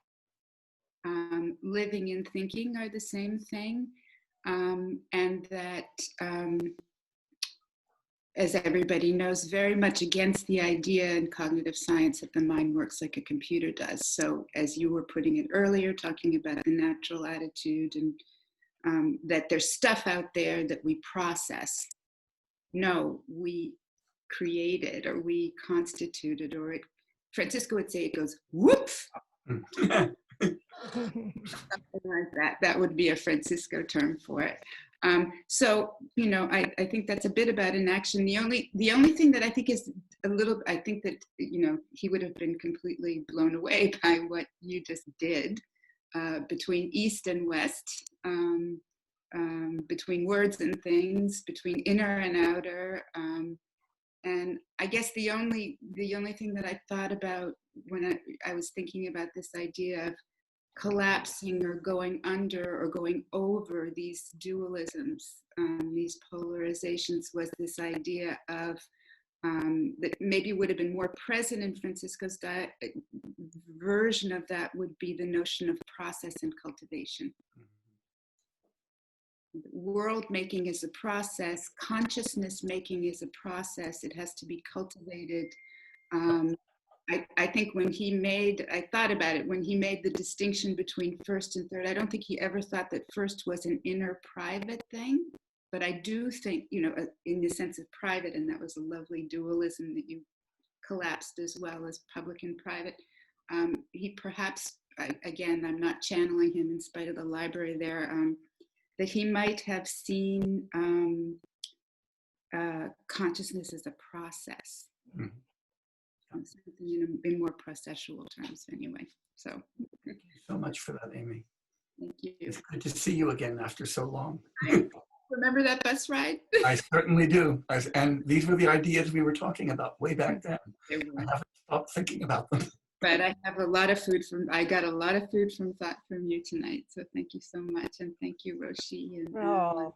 Living and thinking are the same thing. And that, as everybody knows, very much against the idea in cognitive science that the mind works like a computer does. So as you were putting it earlier, talking about the natural attitude and that there's stuff out there that we process. No, we create it, or we constitute it, or it, Francisco would say it goes, whoops. Something like that. That would be a Francisco term for it. So, you know, I think that's a bit about inaction. The only thing that I think is a little, I think that, you know, he would have been completely blown away by what you just did between East and West, between words and things, between inner and outer. And I guess the only thing that I thought about when I was thinking about this idea of collapsing or going under or going over these dualisms, these polarizations, was this idea of that maybe would have been more present in Francisco's version of that would be the notion of process and cultivation. World making is a process, consciousness making is a process. It has to be cultivated. I think when he made, I thought about it, when he made the distinction between first and third, I don't think he ever thought that first was an inner private thing, but I do think, you know, in the sense of private, and that was a lovely dualism that you collapsed as well as public and private. He perhaps, again, I'm not channeling him in spite of the library there, that he might have seen consciousness is a process. Mhm. Something in more processual terms, anyway. So, Thank you so much for that, Amy. thank you. It's good to see you again after so long. Remember that bus ride? I certainly do. And these were the ideas we were talking about way back then. I haven't stopped thinking about them. But I have a lot of food I got a lot of food from thought from you tonight. So thank you so much. And thank you, Roshi. And Oh,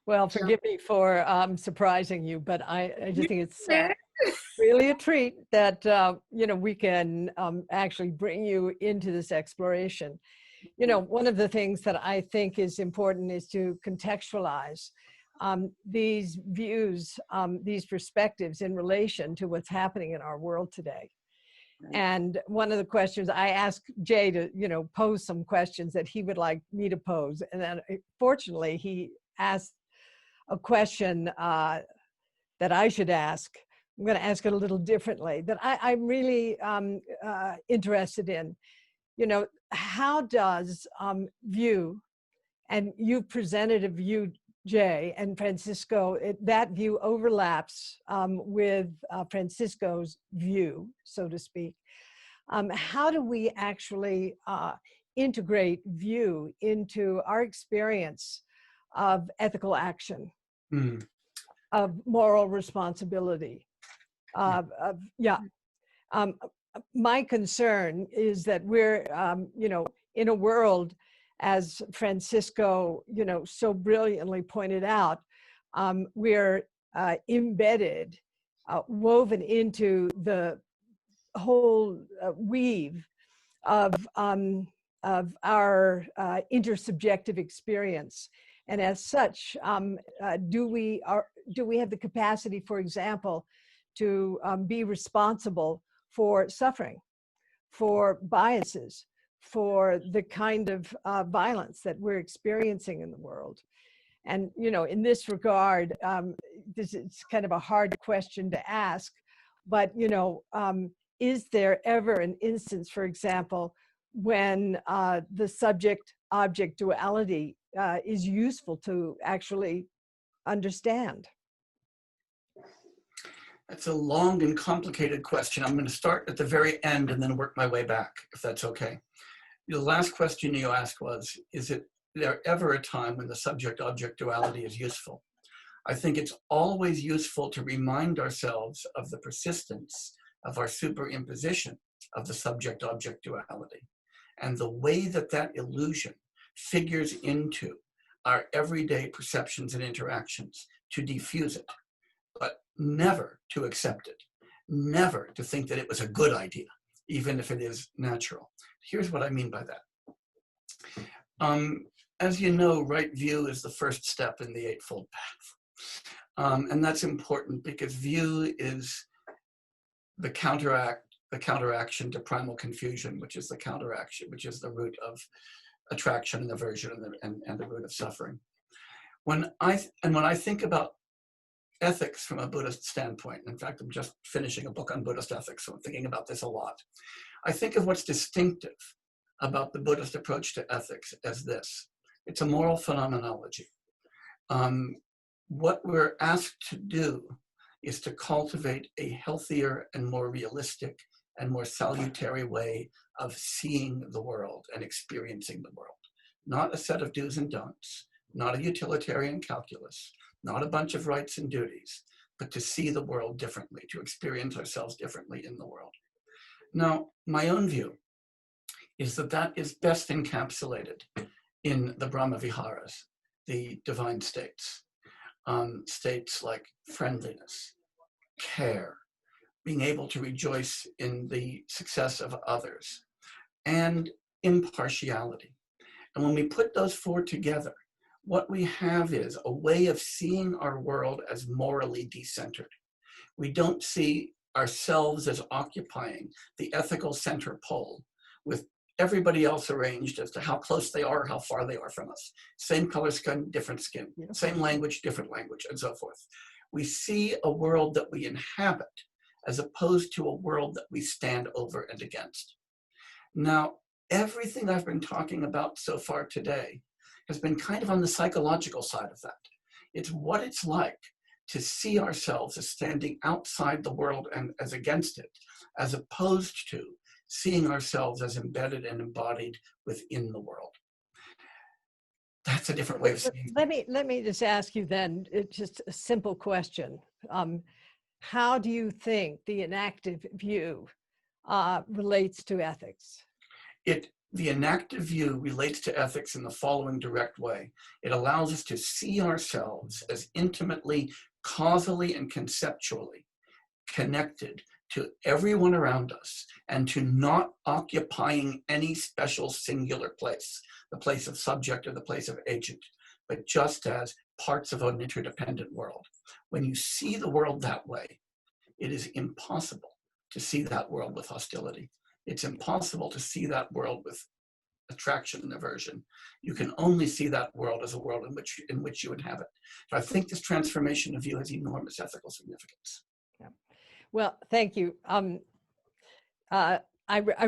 well, forgive me for surprising you, but I just think it's really a treat that, we can actually bring you into this exploration. One of the things that I think is important is to contextualize these views, these perspectives in relation to what's happening in our world today. And one of the questions I asked Jay to, pose some questions that he would like me to pose. And then fortunately, he asked a question that I should ask. I'm going to ask it a little differently, that I'm really interested in. How does view, and you presented a view, Jay, and Francisco, that view overlaps with Francisco's view, so to speak. How do we actually integrate view into our experience of ethical action, of moral responsibility? My concern is that we're, in a world, as Francisco, so brilliantly pointed out, we're embedded, woven into the whole weave of our intersubjective experience. And as such, do we have the capacity, for example, to be responsible for suffering, for biases, for the kind of violence that we're experiencing in the world? And, in this regard, this is kind of a hard question to ask, but, is there ever an instance, for example, when the subject-object duality is useful to actually understand? That's a long and complicated question. I'm going to start at the very end and then work my way back, if that's okay. The last question you asked was, is there ever a time when the subject-object duality is useful? I think it's always useful to remind ourselves of the persistence of our superimposition of the subject-object duality and the way that that illusion figures into our everyday perceptions and interactions, to diffuse it, but never to accept it, never to think that it was a good idea, even if it is natural. Here's what I mean by that. As you know, right view is the first step in the Eightfold Path. And that's important because view is the counteraction to primal confusion, which is the counteraction, which is the root of attraction and aversion and the root of suffering. When I think about ethics from a Buddhist standpoint, in fact, I'm just finishing a book on Buddhist ethics, so I'm thinking about this a lot. I think of what's distinctive about the Buddhist approach to ethics as this. It's a moral phenomenology. What we're asked to do is to cultivate a healthier and more realistic and more salutary way of seeing the world and experiencing the world. Not a set of do's and don'ts, not a utilitarian calculus, not a bunch of rights and duties, but to see the world differently, to experience ourselves differently in the world. Now, my own view is that that is best encapsulated in the Brahma Viharas, the divine states. States like friendliness, care, being able to rejoice in the success of others, and impartiality. And when we put those four together, what we have is a way of seeing our world as morally decentered. We don't see ourselves as occupying the ethical center pole with everybody else arranged as to how close they are, how far they are from us. Same color skin, different skin. Same language, different language, and so forth. We see a world that we inhabit as opposed to a world that we stand over and against. Now, everything I've been talking about so far today has been kind of on the psychological side of that. It's what it's like to see ourselves as standing outside the world and as against it, as opposed to seeing ourselves as embedded and embodied within the world. That's a different way of seeing it. Let me just ask you then, it's just a simple question. How do you think the inactive view relates to ethics? The inactive view relates to ethics in the following direct way. It allows us to see ourselves as intimately, causally, and conceptually connected to everyone around us, and to not occupying any special singular place, the place of subject or the place of agent, but just as parts of an interdependent world. When you see the world that way, it is impossible to see that world with hostility. It's impossible to see that world with attraction and aversion. You can only see that world as a world in which you inhabit. So I think this transformation of view has enormous ethical significance. Yeah. Well, thank you. I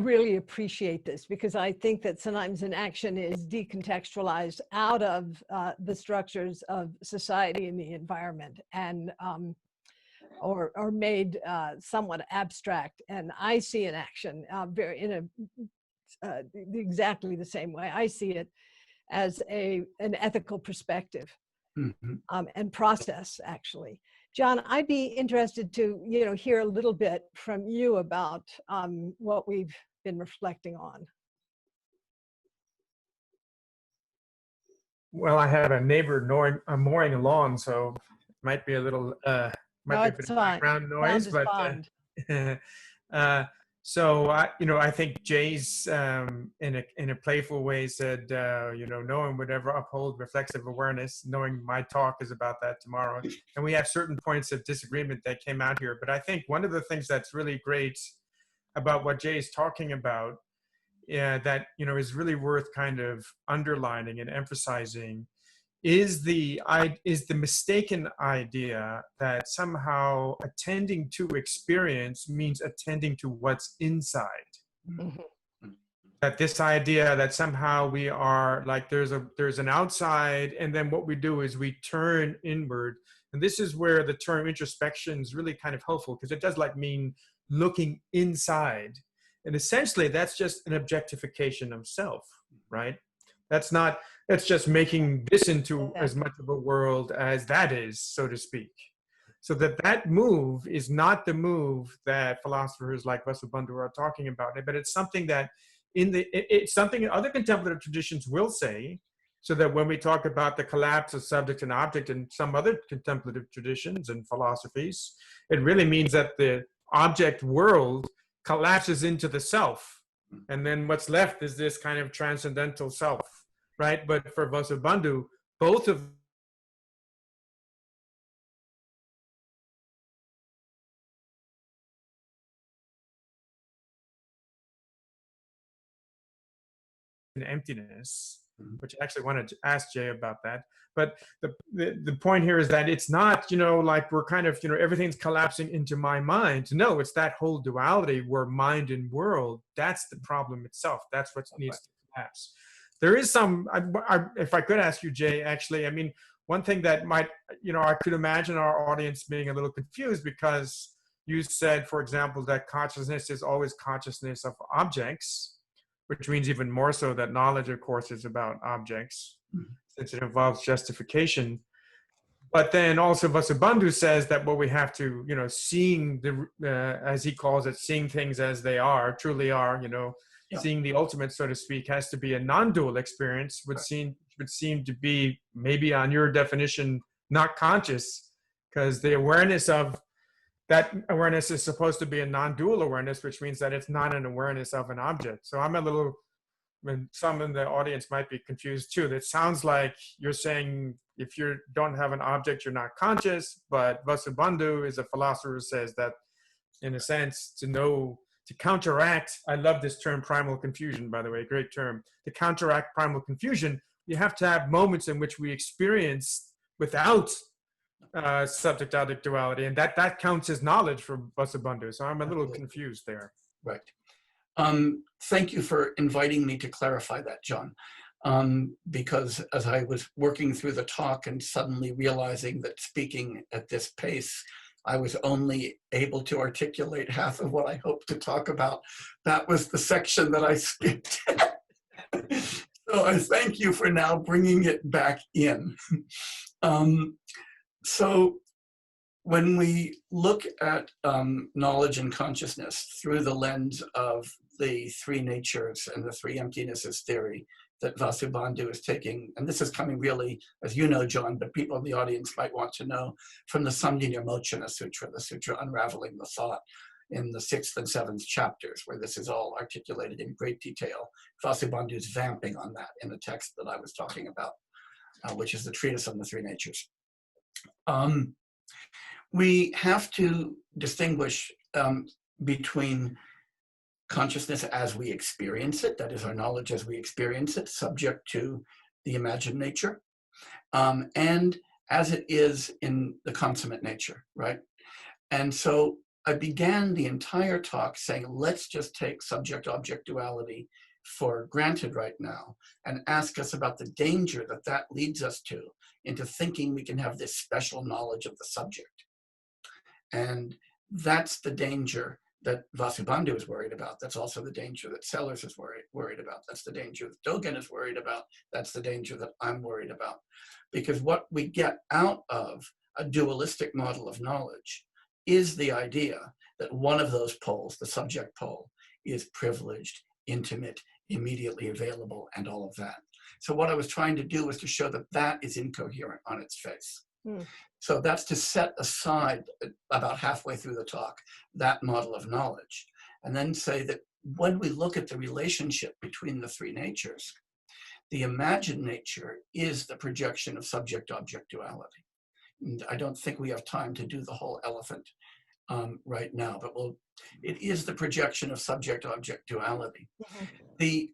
really appreciate this, because I think that sometimes an action is decontextualized out of the structures of society and the environment, and or made somewhat abstract. And I see an action exactly the same way. I see it as an ethical perspective. Mm-hmm. And process, actually. John, I'd be interested to hear a little bit from you about what we've been reflecting on. Well, I have a neighbor mowing a lawn, so it might be a little No, might be a it's bit of fine. background noise, Sound is but fine. so I think Jay's in a playful way said, knowing whatever uphold reflexive awareness, knowing my talk is about that tomorrow. And we have certain points of disagreement that came out here. But I think one of the things that's really great about what Jay is talking about, that, is really worth kind of underlining and emphasizing, is the mistaken idea that somehow attending to experience means attending to what's inside. Mm-hmm. That this idea that somehow we are like, there's an outside, and then what we do is we turn inward. And this is where the term introspection is really kind of helpful, because it does mean looking inside. And essentially that's just an objectification of self, right? That's just making this into as much of a world as that is, so to speak. So that move is not the move that philosophers like Vasubandhu are talking about, but it's something that it's something other contemplative traditions will say, so that when we talk about the collapse of subject and object in some other contemplative traditions and philosophies, it really means that the object world collapses into the self. And then what's left is this kind of transcendental self, right? But for Vasubandhu, both of emptiness, which I actually wanted to ask Jay about that. But the point here is that it's not, like we're kind of, everything's collapsing into my mind. No, it's that whole duality where mind and world, that's the problem itself. That's what needs to collapse. There is some, if I could ask you, Jay, actually, I mean, one thing that might, I could imagine our audience being a little confused, because you said, for example, that consciousness is always consciousness of objects, which means even more so that knowledge, of course, is about objects, since it involves justification. But then also Vasubandhu says that what we have to, seeing as he calls it, seeing things as they are, truly are, seeing the ultimate, so to speak, has to be a non-dual experience, would seem to be, maybe on your definition, not conscious, because the awareness of that awareness is supposed to be a non-dual awareness, which means that it's not an awareness of an object. So I'm a little, some in the audience might be confused too. That sounds like you're saying if you don't have an object, you're not conscious. But Vasubandhu is a philosopher who says that, in a sense, to counteract, I love this term, primal confusion, by the way, great term. To counteract primal confusion, you have to have moments in which we experience without subject-object duality, and that counts as knowledge for Vasubandhu. So I'm a little confused there. Right. Thank you for inviting me to clarify that, John. because as I was working through the talk and suddenly realizing that speaking at this pace, I was only able to articulate half of what I hoped to talk about. That was the section that I skipped. So I thank you for now bringing it back in. So when we look at knowledge and consciousness through the lens of the three natures and the three emptinesses theory that Vasubandhu is taking, and this is coming really, as you know, John, but people in the audience might want to know, from the Samdhinirmochana Sutra, the Sutra Unraveling the Thought, in the 6th and 7th chapters, where this is all articulated in great detail. Vasubandhu is vamping on that in the text that I was talking about, which is the treatise on the three natures. We have to distinguish between consciousness as we experience it, that is our knowledge as we experience it, subject to the imagined nature, and as it is in the consummate nature, right? And so I began the entire talk saying, let's just take subject-object duality for granted right now and ask us about the danger that that leads us to into thinking we can have this special knowledge of the subject. And that's the danger that Vasubandhu is worried about. That's also the danger that Sellers is worried about. That's the danger that Dogen is worried about. That's the danger that I'm worried about. Because what we get out of a dualistic model of knowledge is the idea that one of those poles, the subject pole, is privileged, intimate, immediately available, and all of that. So what I was trying to do was to show that that is incoherent on its face. So that's to set aside, about halfway through the talk, that model of knowledge, and then say that when we look at the relationship between the three natures, the imagined nature is the projection of subject-object duality. And I don't think we have time to do the whole elephant right now, but it is the projection of subject-object duality. The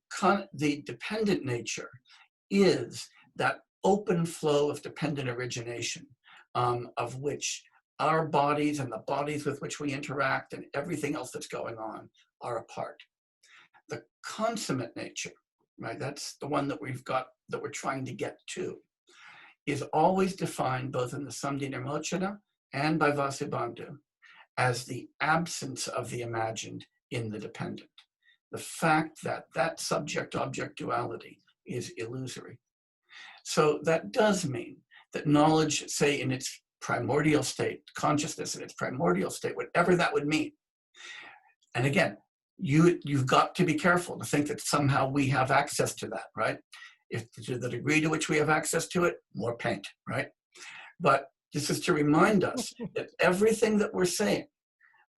dependent nature is that open flow of dependent origination, of which our bodies and the bodies with which we interact and everything else that's going on are a part. The consummate nature, right, that's the one that we've got, that we're trying to get to, is always defined both in the Samdhinirmochana and by Vasubandhu as the absence of the imagined in the dependent. The fact that that subject-object duality is illusory. So that does mean that knowledge, say in its primordial state, consciousness in its primordial state, whatever that would mean. And again, you've got to be careful to think that somehow we have access to that, right? If to the degree to which we have access to it, more paint, right? But this is to remind us that everything that we're saying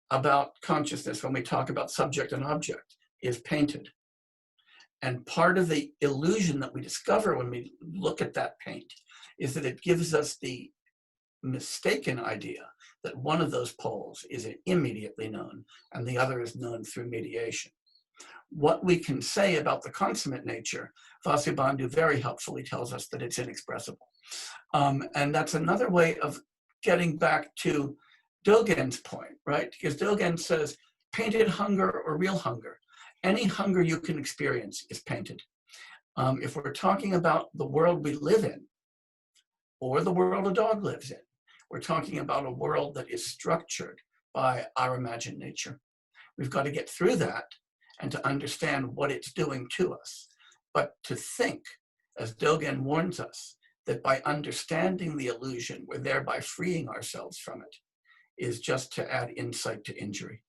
about consciousness when we talk about subject and object is painted. And part of the illusion that we discover when we look at that paint is that it gives us the mistaken idea that one of those poles is immediately known and the other is known through mediation. What we can say about the consummate nature, Vasubandhu very helpfully tells us that it's inexpressible. And that's another way of getting back to Dogen's point, right? Because Dogen says, painted hunger or real hunger, any hunger you can experience is painted. If we're talking about the world we live in, or the world a dog lives in, we're talking about a world that is structured by our imagined nature. We've got to get through that and to understand what it's doing to us. But to think, as Dogen warns us, that by understanding the illusion, we're thereby freeing ourselves from it, is just to add insight to injury.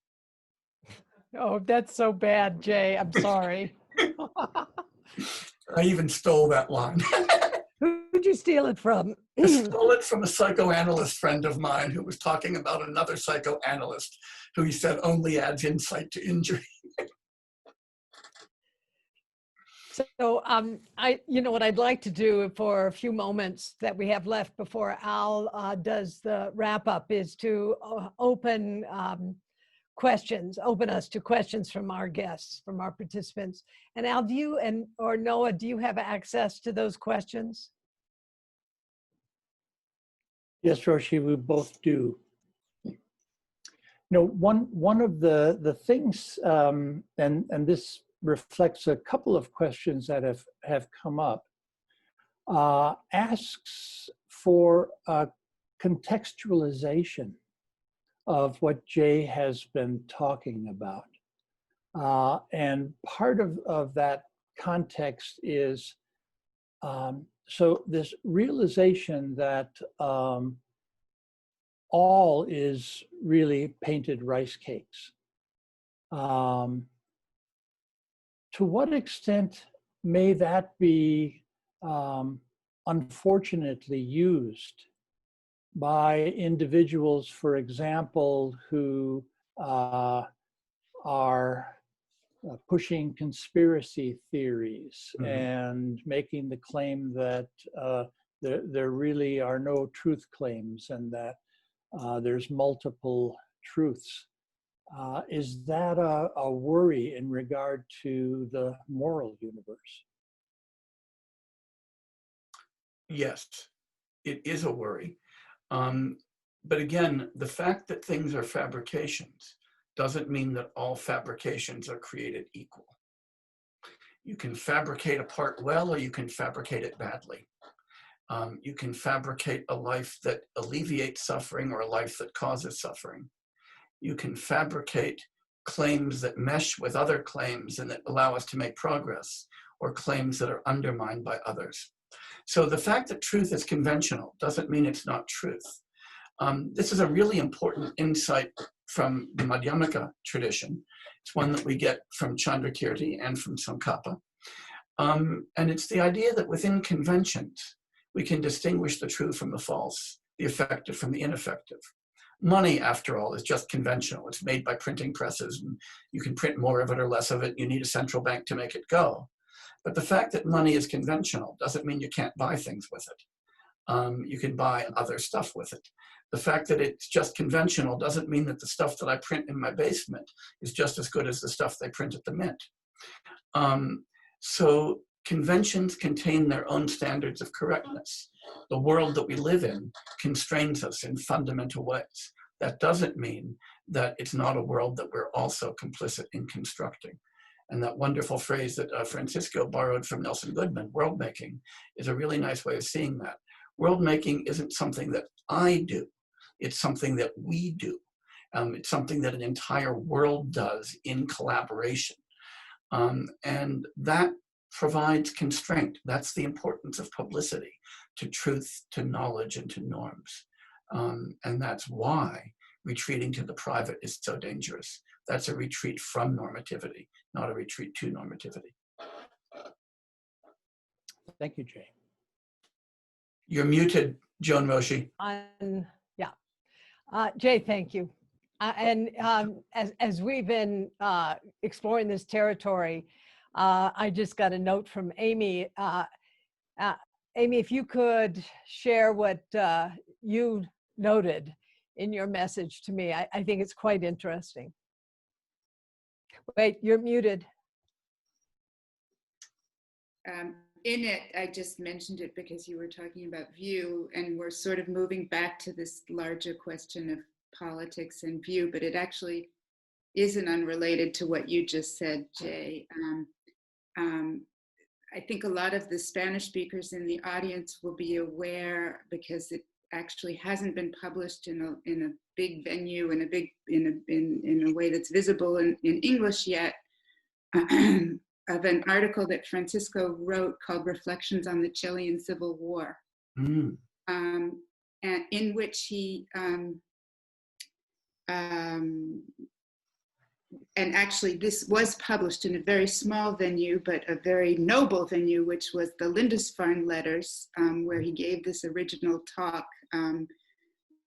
Oh, that's so bad, Jay. I'm sorry. I even stole that line. Who'd you steal it from? I stole it from a psychoanalyst friend of mine who was talking about another psychoanalyst who he said only adds insight to injury. So what I'd like to do for a few moments that we have left before Al does the wrap up is to open us to questions from our guests, from our participants. And Al, do you or Noah, do you have access to those questions? Yes, Roshi, we both do. You know, one of the things, and this reflects a couple of questions that have come up. Asks for a contextualization of what Jay has been talking about. And part of that context is, so this realization that all is really painted rice cakes. To what extent may that be unfortunately used by individuals, for example, who are pushing conspiracy theories and making the claim that there really are no truth claims and that there's multiple truths. Is that a worry in regard to the moral universe? Yes, it is a worry. But again, the fact that things are fabrications doesn't mean that all fabrications are created equal. You can fabricate a part well, or you can fabricate it badly. You can fabricate a life that alleviates suffering or a life that causes suffering. You can fabricate claims that mesh with other claims and that allow us to make progress, or claims that are undermined by others. So the fact that truth is conventional doesn't mean it's not truth. This is a really important insight from the Madhyamaka tradition. It's one that we get from Chandrakirti and from Tsongkhapa. And it's the idea that within conventions, we can distinguish the true from the false, the effective from the ineffective. Money, after all, is just conventional. It's made by printing presses, and you can print more of it or less of it. You need a central bank to make it go. But the fact that money is conventional doesn't mean you can't buy things with it. You can buy other stuff with it. The fact that it's just conventional doesn't mean that the stuff that I print in my basement is just as good as the stuff they print at the mint. So conventions contain their own standards of correctness. The world that we live in constrains us in fundamental ways. That doesn't mean that it's not a world that we're also complicit in constructing. And that wonderful phrase that Francisco borrowed from Nelson Goodman, world making, is a really nice way of seeing that. World making isn't something that I do. It's something that we do. It's something that an entire world does in collaboration. And that provides constraint. That's the importance of publicity to truth, to knowledge, and to norms. And that's why retreating to the private is so dangerous. That's a retreat from normativity, not a retreat to normativity. Thank you, Jay. You're muted, Joan Roshi. Jay, thank you. And as we've been exploring this territory, I just got a note from Amy. Amy, if you could share what you noted in your message to me, I think it's quite interesting. Wait, you're muted. In it, I just mentioned it because you were talking about view, and we're sort of moving back to this larger question of politics and view, but it actually isn't unrelated to what you just said, Jay. I think a lot of the Spanish speakers in the audience will be aware, because it actually hasn't been published in a big venue, in a way that's visible in English yet, of an article that Francisco wrote called Reflections on the Chilean Civil War, and in which he, and actually this was published in a very small venue, but a very noble venue, which was the Lindisfarne Letters, where he gave this original talk in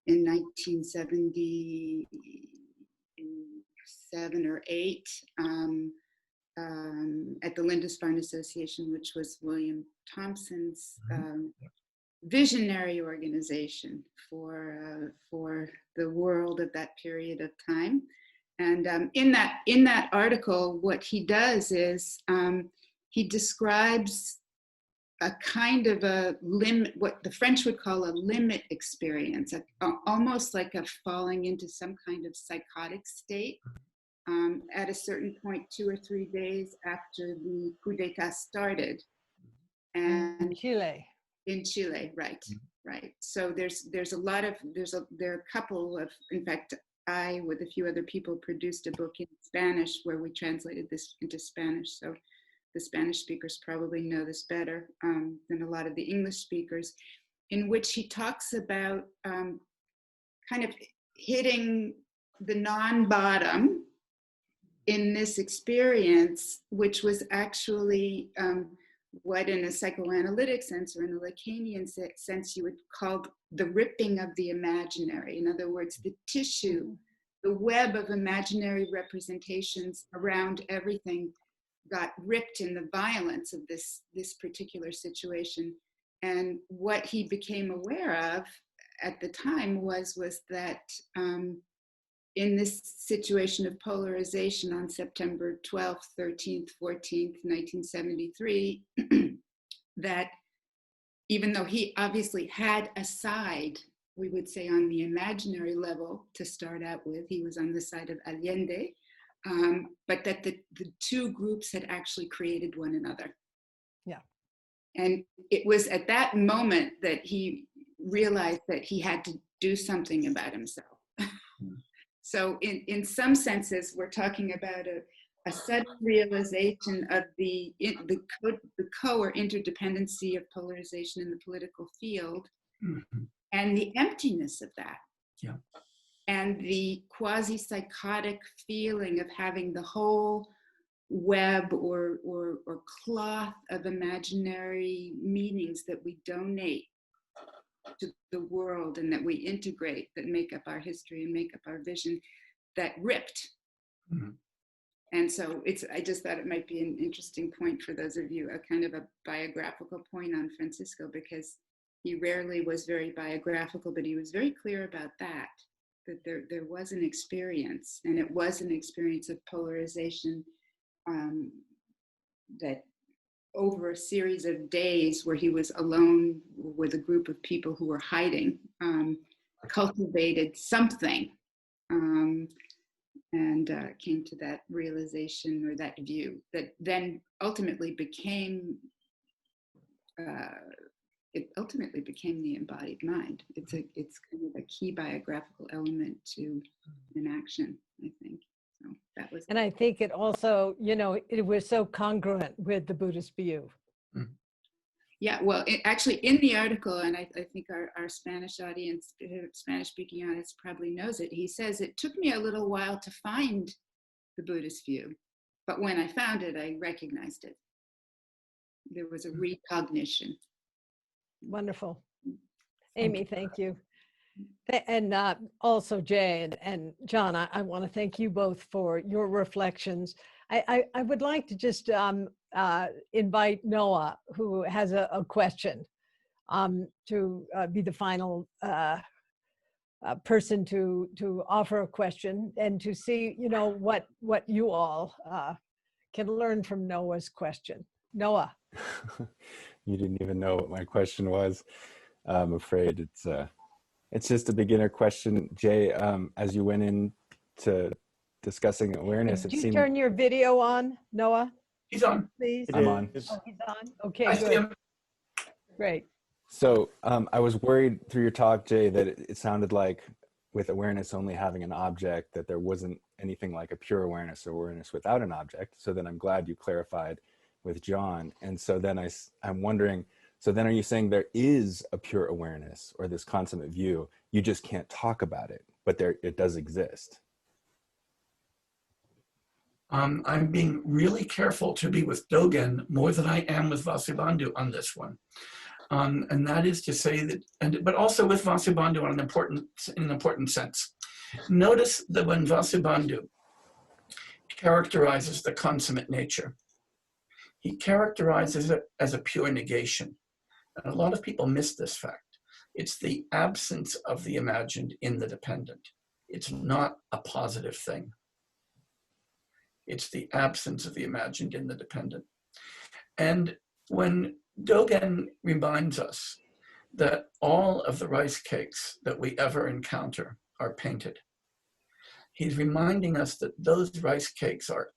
1977 or 8, at the Lindisfarne Association, which was William Thompson's visionary organization for the world of that period of time. And in that article, what he does is he describes a kind of a limit, what the French would call a limit experience, almost like a falling into some kind of psychotic state, at a certain point 2 or 3 days after the coup d'etat started. And Chile. in Chile, right, right. So there are a couple of, in fact, I, with a few other people, produced a book in Spanish where we translated this into Spanish. So the Spanish speakers probably know this better than a lot of the English speakers, in which he talks about kind of hitting the non-bottom in this experience, which was actually what in a psychoanalytic sense or in a Lacanian sense you would call the ripping of the imaginary. In other words, the tissue, the web of imaginary representations around everything got ripped in the violence of this particular situation. And what he became aware of at the time was that in this situation of polarization on September 12th, 13th, 14th, 1973, that even though he obviously had a side, we would say on the imaginary level to start out with, he was on the side of Allende, but that the two groups had actually created one another. Yeah. And it was at that moment that he realized that he had to do something about himself. So in some senses, we're talking about a sudden realization of the co or interdependency of polarization in the political field, and the emptiness of that. Yeah. And the quasi-psychotic feeling of having the whole web or cloth of imaginary meanings that we donate to the world and that we integrate, that make up our history and make up our vision, that ripped. And so I just thought it might be an interesting point for those of you, a kind of a biographical point on Francisco, because he rarely was very biographical, but he was very clear about that there was an experience, and it was an experience of polarization that over a series of days where he was alone with a group of people who were hiding, cultivated something, and came to that realization or that view that then ultimately became the embodied mind. It's kind of a key biographical element to an action, I think. So that was. And I think it also, it was so congruent with the Buddhist view. Yeah, well, actually in the article, and I think our Spanish audience, Spanish-speaking audience probably knows it, he says, it took me a little while to find the Buddhist view, but when I found it, I recognized it. There was a recognition. Wonderful. Amy, thank you. And also Jay and John, I want to thank you both for your reflections. I would like to just invite Noah, who has a question, to be the final person to offer a question and to see, what you all can learn from Noah's question. Noah. You didn't even know what my question was. I'm afraid it's just a beginner question. Jay, as you went into discussing awareness, Did it you seemed... turn your video on, Noah? He's on. Please. I'm on. Oh, he's on? Okay, I see good. him. Great. So I was worried through your talk, Jay, that it sounded like with awareness only having an object, that there wasn't anything like a pure awareness or awareness without an object. So then I'm glad you clarified with John. And so then I'm wondering, so then are you saying there is a pure awareness or this consummate view, you just can't talk about it, but it does exist? I'm being really careful to be with Dogen more than I am with Vasubandhu on this one. And that is to say that, but also with Vasubandhu in an important sense. Notice that when Vasubandhu characterizes the consummate nature, he characterizes it as a pure negation. And a lot of people miss this fact. It's the absence of the imagined in the dependent. It's not a positive thing. It's the absence of the imagined in the dependent. And when Dogen reminds us that all of the rice cakes that we ever encounter are painted, He's reminding us that those rice cakes are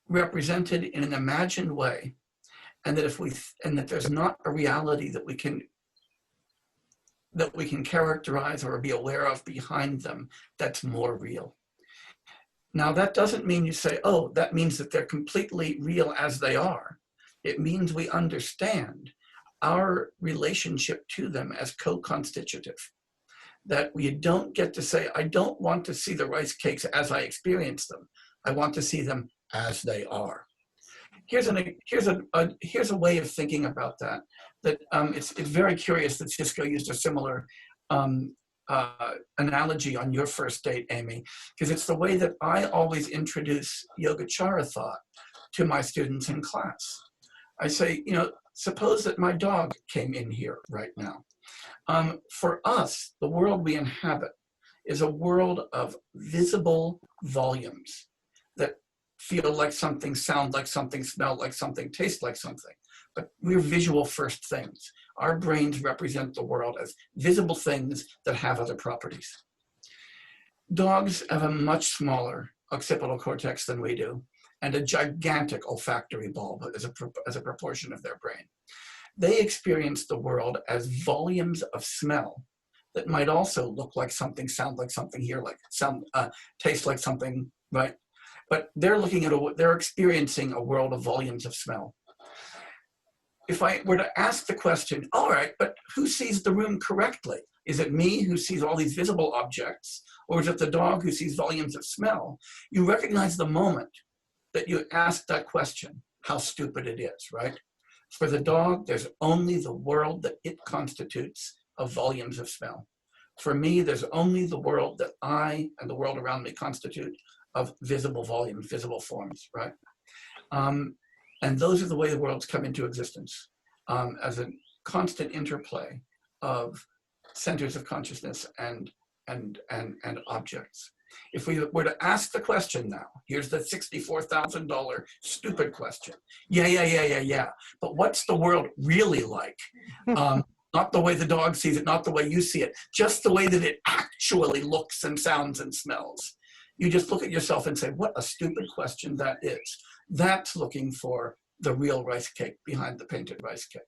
represented in an imagined way, and that there's not a reality that we can characterize or be aware of behind them that's more real. Now, that doesn't mean you say, oh, that means that they're completely real as they are. It means we understand our relationship to them as co-constitutive. That we don't get to say, I don't want to see the rice cakes as I experience them. I want to see them as they are. Here's a way of thinking about that. It's very curious that Cisco used a similar analogy on your first date, Amy, because it's the way that I always introduce Yogacara thought to my students in class. I say, suppose that my dog came in here right now. For us, the world we inhabit is a world of visible volumes that feel like something, sound like something, smell like something, taste like something. But we're visual first things. Our brains represent the world as visible things that have other properties. Dogs have a much smaller occipital cortex than we do, and a gigantic olfactory bulb as a proportion of their brain. They experience the world as volumes of smell that might also look like something, sound like something, hear like some, taste like something, right? But they're experiencing a world of volumes of smell. If I were to ask the question, all right, but who sees the room correctly? Is it me who sees all these visible objects, or is it the dog who sees volumes of smell? You recognize the moment that you ask that question, how stupid it is, right? For the dog, there's only the world that it constitutes of volumes of smell. For me, there's only the world that I and the world around me constitute of visible volumes, visible forms, right? And those are the way the worlds come into existence, as a constant interplay of centers of consciousness and objects. If we were to ask the question now, here's the $64,000 stupid question. Yeah. But what's the world really like? Not the way the dog sees it, not the way you see it, just the way that it actually looks and sounds and smells. You just look at yourself and say, what a stupid question that is. That's looking for the real rice cake behind the painted rice cake.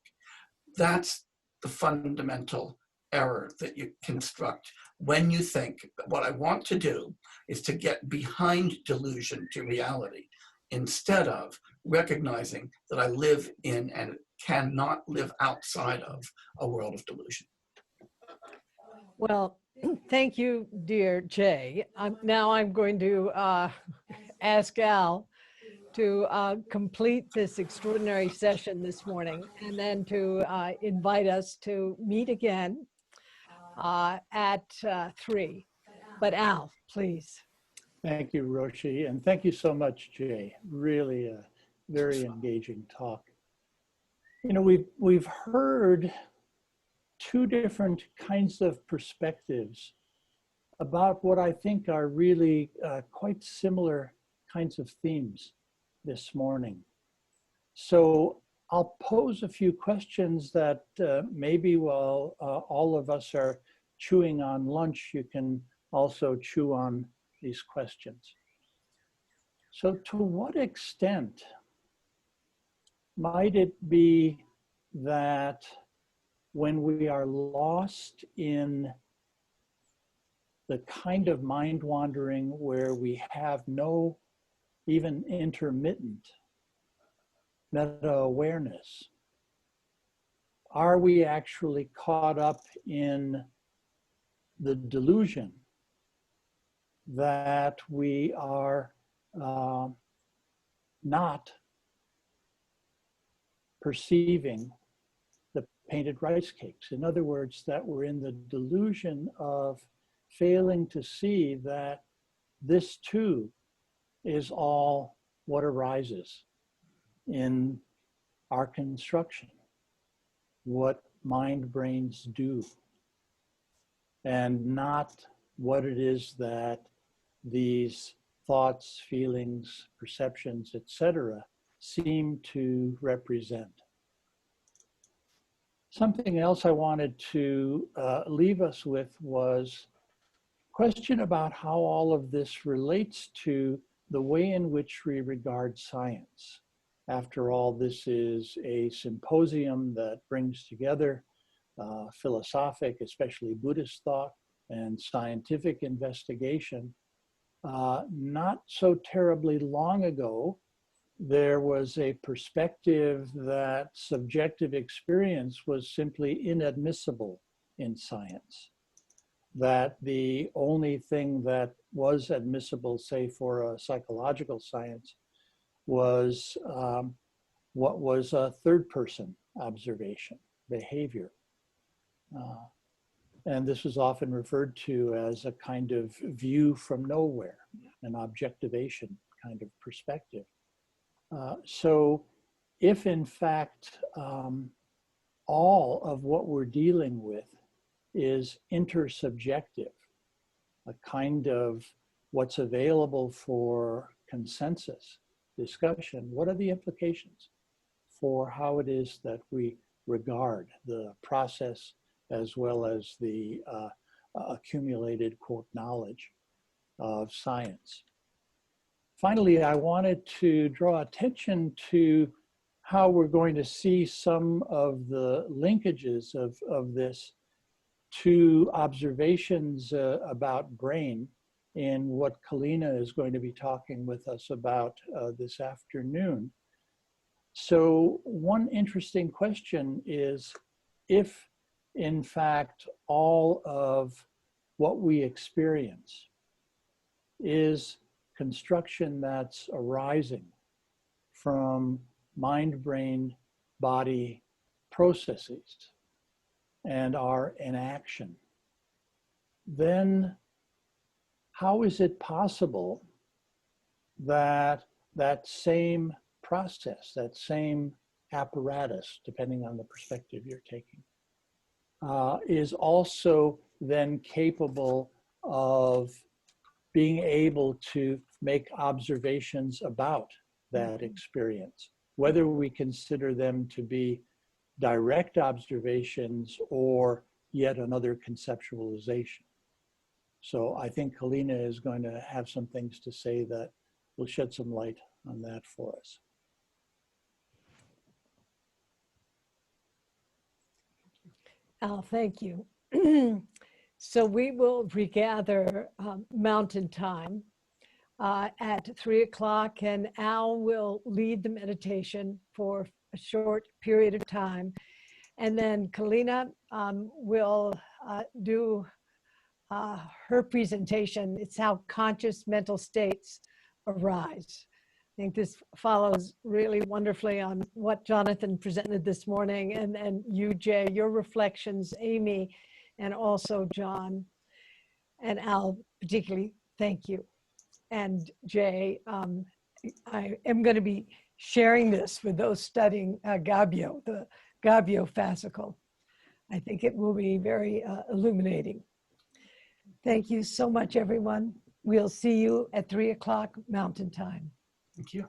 That's the fundamental error that you construct when you think that what I want to do is to get behind delusion to reality, instead of recognizing that I live in and cannot live outside of a world of delusion. Well, thank you, dear Jay. Now I'm going to ask Al to complete this extraordinary session this morning, and then to invite us to meet again at 3. But Al, please. Thank you, Roshi, and thank you so much, Jay. Really a very engaging talk. We've heard two different kinds of perspectives about what I think are really quite similar kinds of themes this morning. So I'll pose a few questions that maybe while all of us are chewing on lunch, you can also chew on these questions. So to what extent might it be that when we are lost in the kind of mind wandering where we have no even intermittent meta-awareness, are we actually caught up in the delusion that we are not perceiving the painted rice cakes? In other words, that we're in the delusion of failing to see that this too is all what arises in our construction, what mind brains do, and not what it is that these thoughts, feelings, perceptions, etc., seem to represent. Something else I wanted to leave us with was a question about how all of this relates to the way in which we regard science. After all, this is a symposium that brings together philosophic, especially Buddhist thought, and scientific investigation. Not so terribly long ago, there was a perspective that subjective experience was simply inadmissible in science. That the only thing that was admissible, say, for a psychological science, was what was a third-person observation, behavior. And this was often referred to as a kind of view from nowhere, an objectivation kind of perspective. So if in fact all of what we're dealing with is intersubjective, a kind of what's available for consensus discussion, what are the implications for how it is that we regard the process as well as the accumulated, quote, knowledge of science? Finally, I wanted to draw attention to how we're going to see some of the linkages of this to observations about brain in what Kalina is going to be talking with us about this afternoon. So one interesting question is if, in fact, all of what we experience is construction that's arising from mind, brain, body processes and are in action, then how is it possible that that same process, that same apparatus, depending on the perspective you're taking, is also then capable of being able to make observations about that experience, whether we consider them to be direct observations or yet another conceptualization. So I think Kalina is going to have some things to say that will shed some light on that for us. Al, thank you. So we will regather Mountain Time at 3 o'clock, and Al will lead the meditation for a short period of time. And then Kalina will do her presentation. It's how conscious mental states arise. I think this follows really wonderfully on what Jonathan presented this morning, and you, Jay, your reflections, Amy, and also John, and Al particularly, thank you. And Jay, I am going to be sharing this with those studying Gabbio, the Gabbio fascicle. I think it will be very illuminating. Thank you so much, everyone. We'll see you at 3 o'clock Mountain Time. Thank you.